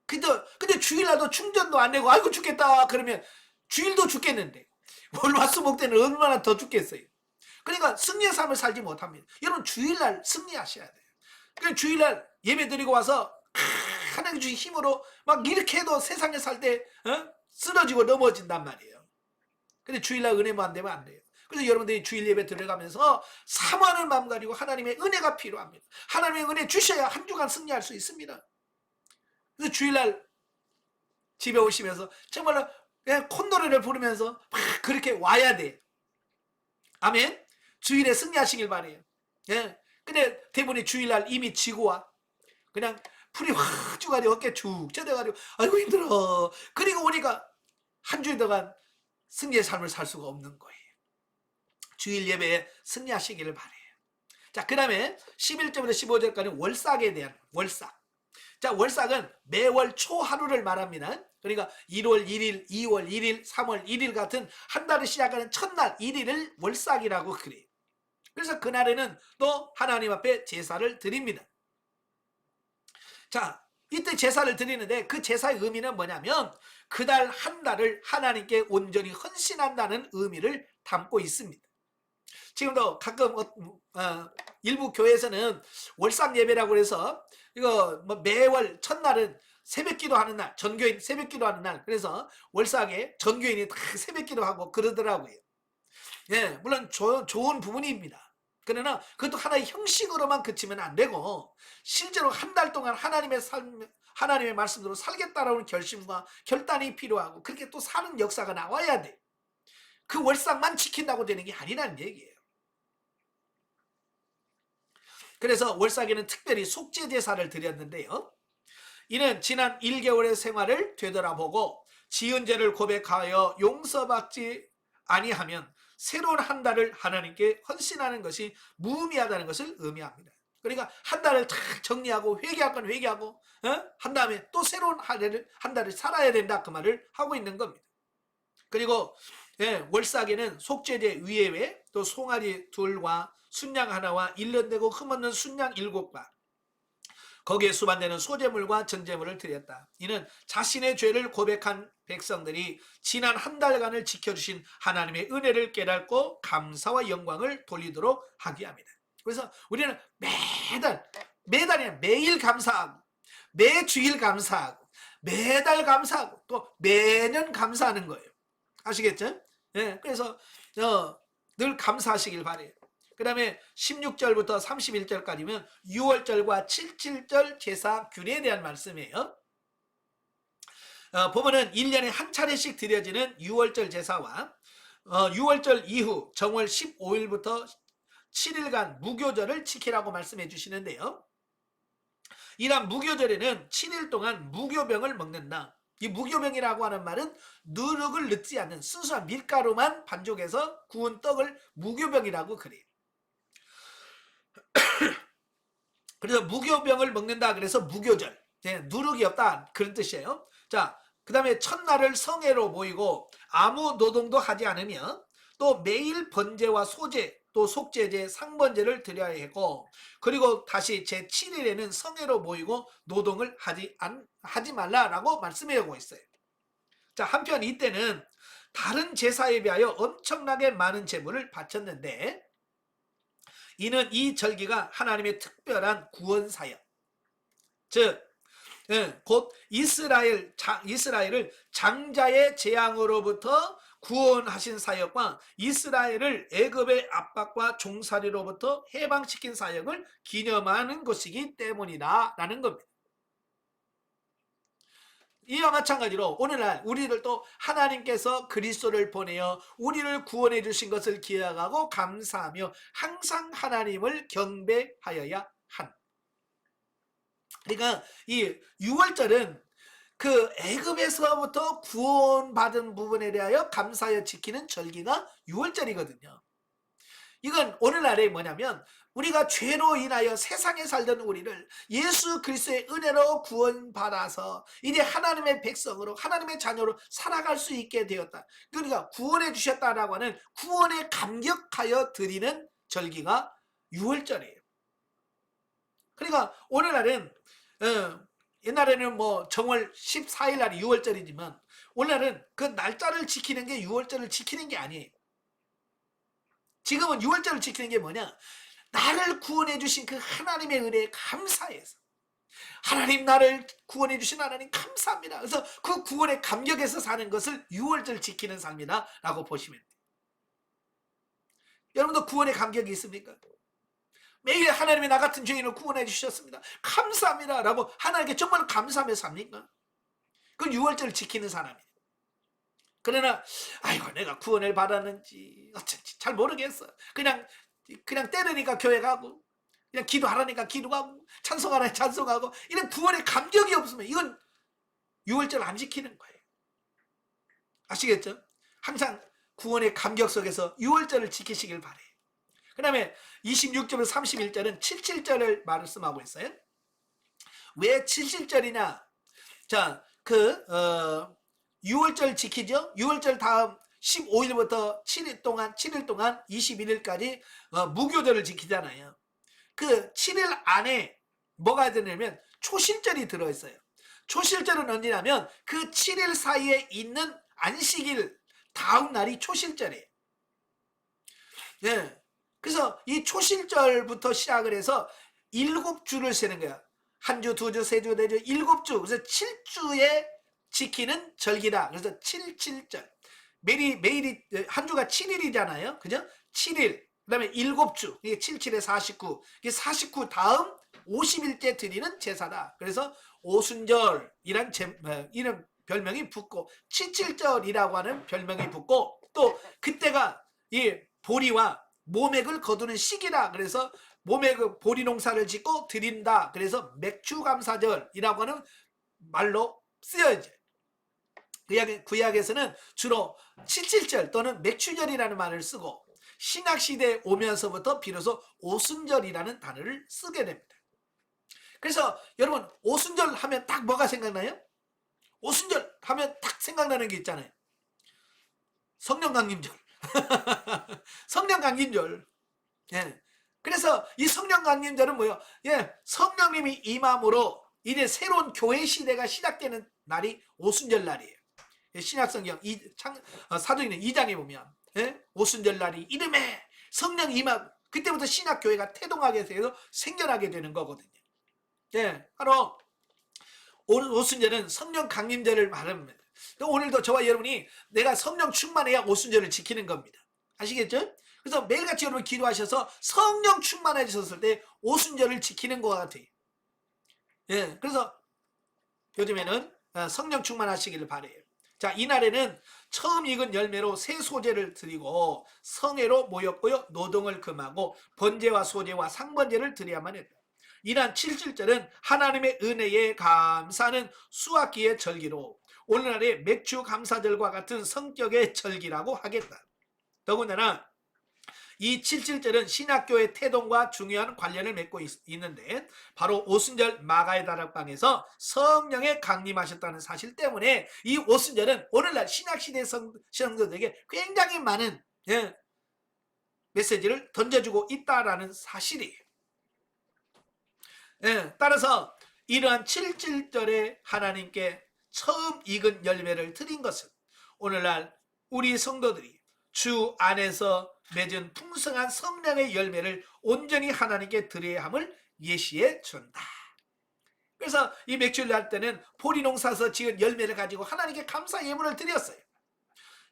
근데 주일날도 충전도 안 되고 아이고 죽겠다 그러면 주일도 죽겠는데 월화수목 때는 얼마나 더 죽겠어요. 그러니까 승리의 삶을 살지 못합니다. 여러분 주일날 승리하셔야 돼요. 그러니까 주일날 예배 드리고 와서 하나님 주신 힘으로 막 이렇게 해도 세상에 살 때 쓰러지고 넘어진단 말이에요. 근데 주일날 은혜만 안 되면 안 돼요. 그래서 여러분들이 주일 예배 들어가면서 사모하는 마음 가지고 하나님의 은혜가 필요합니다. 하나님의 은혜 주셔야 한 주간 승리할 수 있습니다. 그래서 주일날 집에 오시면서 정말로 콧노래를 부르면서 막 그렇게 와야 돼. 아멘. 주일에 승리하시길 바래요. 예. 근데 대부분이 주일날 이미 지고 와. 그냥 풀이 확 쭈가지고 어깨 축 쪄져가지고 아이고 힘들어. 그리고 오니까 한 주일 동안 승리의 삶을 살 수가 없는 거예요. 주일 예배에 승리하시기를 바래요. 자, 그 다음에 11절부터 15절까지 월삭에 대한 월삭. 자, 월삭은 매월 초 하루를 말합니다. 그러니까 1월 1일, 2월 1일, 3월 1일 같은 한 달을 시작하는 첫날 1일을 월삭이라고 그래요. 그래서 그날에는 또 하나님 앞에 제사를 드립니다. 자, 이때 제사를 드리는데 그 제사의 의미는 뭐냐면 그달 한 달을 하나님께 온전히 헌신한다는 의미를 담고 있습니다. 지금도 가끔 일부 교회에서는 월삭 예배라고 해서 이거 뭐 매월 첫날은 새벽기도 하는 날, 전교인 새벽기도 하는 날, 그래서 월삭에 전교인이 다 새벽기도 하고 그러더라고요. 예, 물론 좋은 부분입니다. 그러나 그것도 하나의 형식으로만 그치면 안 되고 실제로 한 달 동안 하나님의 말씀대로 살겠다라는 결심과 결단이 필요하고 그렇게 또 사는 역사가 나와야 돼. 그 월삭만 지킨다고 되는 게 아니라는 얘기예요. 그래서 월삭에는 특별히 속죄 제사를 드렸는데요. 이는 지난 1개월의 생활을 되돌아보고 지은 죄를 고백하여 용서받지 아니하면 새로운 한 달을 하나님께 헌신하는 것이 무의미하다는 것을 의미합니다. 그러니까 한 달을 다 정리하고 회개할 건 회개하고 한 다음에 또 새로운 한 달을 살아야 된다, 그 말을 하고 있는 겁니다. 그리고 월삭에는 속죄제 위에 또 송아지 둘과 순양 하나와 1년 되고 흠없는 순양 7과 거기에 수반되는 소제물과 전제물을 드렸다. 이는 자신의 죄를 고백한 백성들이 지난 한 달간을 지켜주신 하나님의 은혜를 깨닫고 감사와 영광을 돌리도록 하게 합니다. 그래서 우리는 매달이 매일 감사하고 매주일 감사하고 매달 감사하고 또 매년 감사하는 거예요. 아시겠죠? 네, 그래서 늘 감사하시길 바래요. 그 다음에 16절부터 31절까지면 6월절과 77절 제사 균에 대한 말씀이에요. 보면은 1년에 한 차례씩 드려지는 6월절 제사와 6월절 이후 정월 15일부터 7일간 무교절을 지키라고 말씀해 주시는데요. 이런 무교절에는 7일 동안 무교병을 먹는다. 이 무교병이라고 하는 말은 누룩을 넣지 않는 순수한 밀가루만 반죽해서 구운 떡을 무교병이라고 그래요. 그래서 무교병을 먹는다 그래서 무교절, 누룩이 없다 그런 뜻이에요. 자, 그 다음에 첫날을 성회로 모이고 아무 노동도 하지 않으며 또 매일 번제와 소제 또 속죄제 상번제를 드려야 하고 그리고 다시 제7일에는 성회로 모이고 노동을 하지 말라라고 말씀해 오고 있어요. 자, 한편 이때는 다른 제사에 비하여 엄청나게 많은 제물을 바쳤는데 이는 이 절기가 하나님의 특별한 구원 사역, 즉 곧 이스라엘을 장자의 재앙으로부터 구원하신 사역과 이스라엘을 애굽의 압박과 종살이로부터 해방시킨 사역을 기념하는 것이기 때문이다라는 겁니다. 이와 마찬가지로 오늘날 우리들도 하나님께서 그리스도를 보내어 우리를 구원해 주신 것을 기억하고 감사하며 항상 하나님을 경배하여야 한. 그러니까 이 6월절은 그 애굽에서부터 구원받은 부분에 대하여 감사하여 지키는 절기가 6월절이거든요. 이건 오늘날에 뭐냐면 우리가 죄로 인하여 세상에 살던 우리를 예수 그리스도의 은혜로 구원받아서 이제 하나님의 백성으로 하나님의 자녀로 살아갈 수 있게 되었다. 그러니까 구원해 주셨다라고 하는 구원에 감격하여 드리는 절기가 6월절이에요. 그러니까 오늘날은 옛날에는 뭐 정월 14일 날이 6월절이지만 오늘날은 그 날짜를 지키는 게 6월절을 지키는 게 아니에요. 지금은 6월절을 지키는 게 뭐냐? 나를 구원해 주신 그 하나님의 은혜에 감사해서 하나님 나를 구원해 주신 하나님 감사합니다. 그래서 그 구원에 감격해서 사는 것을 6월절 지키는 삶이다 라고 보시면 돼요. 여러분도 구원에 감격이 있습니까? 매일 하나님이 나 같은 죄인을 구원해 주셨습니다. 감사합니다 라고 하나님께 정말 감사하며 삽니까? 그건 6월절을 지키는 사람이에요. 그러나 아이고 내가 구원을 받았는지 어쩐지 잘 모르겠어. 그냥 때리니까 교회 가고 그냥 기도하라니까 기도하고 찬송하라니까 찬송하고 이런 구원에 감격이 없으면 이건 6월절 안 지키는 거예요. 아시겠죠? 항상 구원의 감격 속에서 6월절을 지키시길 바래요. 그 다음에 26절부터 31절은 칠칠절을 말씀하고 있어요. 왜 칠칠절이냐? 자, 6월절 지키죠? 6월절 다음 15일부터 7일 동안 21일까지 무교절을 지키잖아요. 그 7일 안에 뭐가 되냐면 초실절이 들어있어요. 초실절은 언제냐면 그 7일 사이에 있는 안식일 다음 날이 초실절이에요. 예. 그래서 이 초실절부터 시작을 해서 7주를 세는 거야. 한 주, 두 주, 세 주, 네 주, 7주. 그래서 7주에 지키는 절기다. 그래서 7.7절. 매일이 한 주가 7일이잖아요. 그죠? 7일. 그다음에 7주. 이게 77에 49. 이게 49 다음 50일째 드리는 제사다. 그래서 오순절이란 이런 별명이 붙고 77절이라고 하는 별명이 붙고 또 그때가 이 보리와 모맥을 거두는 시기라. 그래서 모맥 보리 농사를 짓고 드린다. 그래서 맥추감사절이라고 하는 말로 쓰여져. 구약에서는 주로 칠칠절 또는 맥추절이라는 말을 쓰고 신약시대에 오면서부터 비로소 오순절이라는 단어를 쓰게 됩니다. 그래서 여러분 오순절 하면 딱 뭐가 생각나요? 오순절 하면 딱 생각나는 게 있잖아요. 성령강림절. 성령강림절. 예. 그래서 이 성령강림절은 뭐예요? 예, 성령님이 임함으로 이제 새로운 교회 시대가 시작되는 날이 오순절 날이에요. 신약성경 사도행전 2장에 보면 예? 오순절 날이 이름에 성령 임하고 그때부터 신약교회가 태동하게 되어서 생겨나게 되는 거거든요. 예, 바로 오순절은 성령 강림절을 말합니다. 오늘도 저와 여러분이 내가 성령 충만해야 오순절을 지키는 겁니다. 아시겠죠? 그래서 매일같이 여러분 기도하셔서 성령 충만해졌을 때 오순절을 지키는 것 같아요. 예, 그래서 요즘에는 성령 충만하시기를 바래요. 자, 이날에는 처음 익은 열매로 새 소재를 드리고 성회로 모였고요. 노동을 금하고 번제와 소제와 상번제를 드려야만 했다. 이날 칠칠절은 하나님의 은혜에 감사하는 수확기의 절기로 오늘날의 맥주 감사절과 같은 성격의 절기라고 하겠다. 더군다나 이 칠칠절은 신학교의 태동과 중요한 관련을 맺고 있는데 바로 오순절 마가의 다락방에서 성령에 강림하셨다는 사실 때문에 이 오순절은 오늘날 신학시대 성도들에게 굉장히 많은 메시지를 던져주고 있다라는 사실이에요. 따라서 이러한 칠칠절에 하나님께 처음 익은 열매를 드린 것은 오늘날 우리 성도들이 주 안에서 맺은 풍성한 성령의 열매를 온전히 하나님께 드려야 함을 예시해 준다. 그래서 이 맥주를 할 때는 보리 농사에서 지은 열매를 가지고 하나님께 감사 예물을 드렸어요.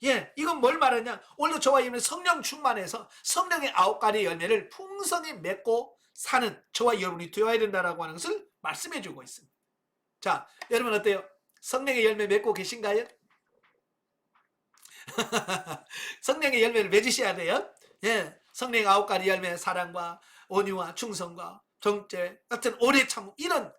예, 이건 뭘 말하냐? 오늘도 저와 여러분이 성령 충만해서 성령의 9가지 열매를 풍성히 맺고 사는 저와 여러분이 되어야 된다라고 하는 것을 말씀해 주고 있습니다. 자, 여러분 어때요? 성령의 열매 맺고 계신가요? 성령의 열매를 맺으셔야 돼요. 예, 성령의 9가지 열매, 사랑과 온유와 충성과 정죄 같은 오래 참 이런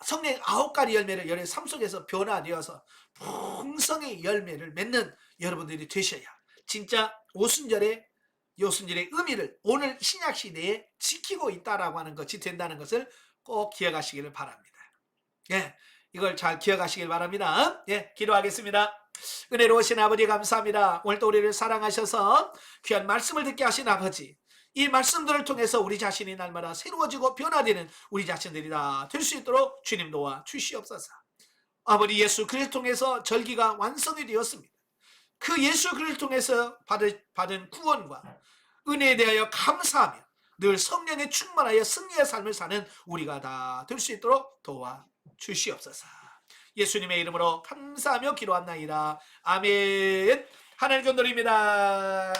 성령의 9가지 열매를 여러분의 삶 속에서 변화되어서 풍성히 열매를 맺는 여러분들이 되셔야 진짜 오순절의 의미를 오늘 신약시대에 지키고 있다라고 하는 것이 된다는 것을 꼭 기억하시기를 바랍니다. 예, 이걸 잘 기억하시길 바랍니다. 예, 기도하겠습니다. 은혜로우신 아버지 감사합니다. 오늘도 우리를 사랑하셔서 귀한 말씀을 듣게 하신 아버지, 이 말씀들을 통해서 우리 자신이 날마다 새로워지고 변화되는 우리 자신들이 다 될 수 있도록 주님 도와 주시옵소서. 아버지 예수 그리스도를 통해서 절기가 완성이 되었습니다. 그 예수 그리스도를 통해서 받은 구원과 은혜에 대하여 감사하며 늘 성령에 충만하여 승리의 삶을 사는 우리가 다 될 수 있도록 도와 주시옵소서. 예수님의 이름으로 감사하며 기도합나이다. 아멘. 하나님 건드립니다.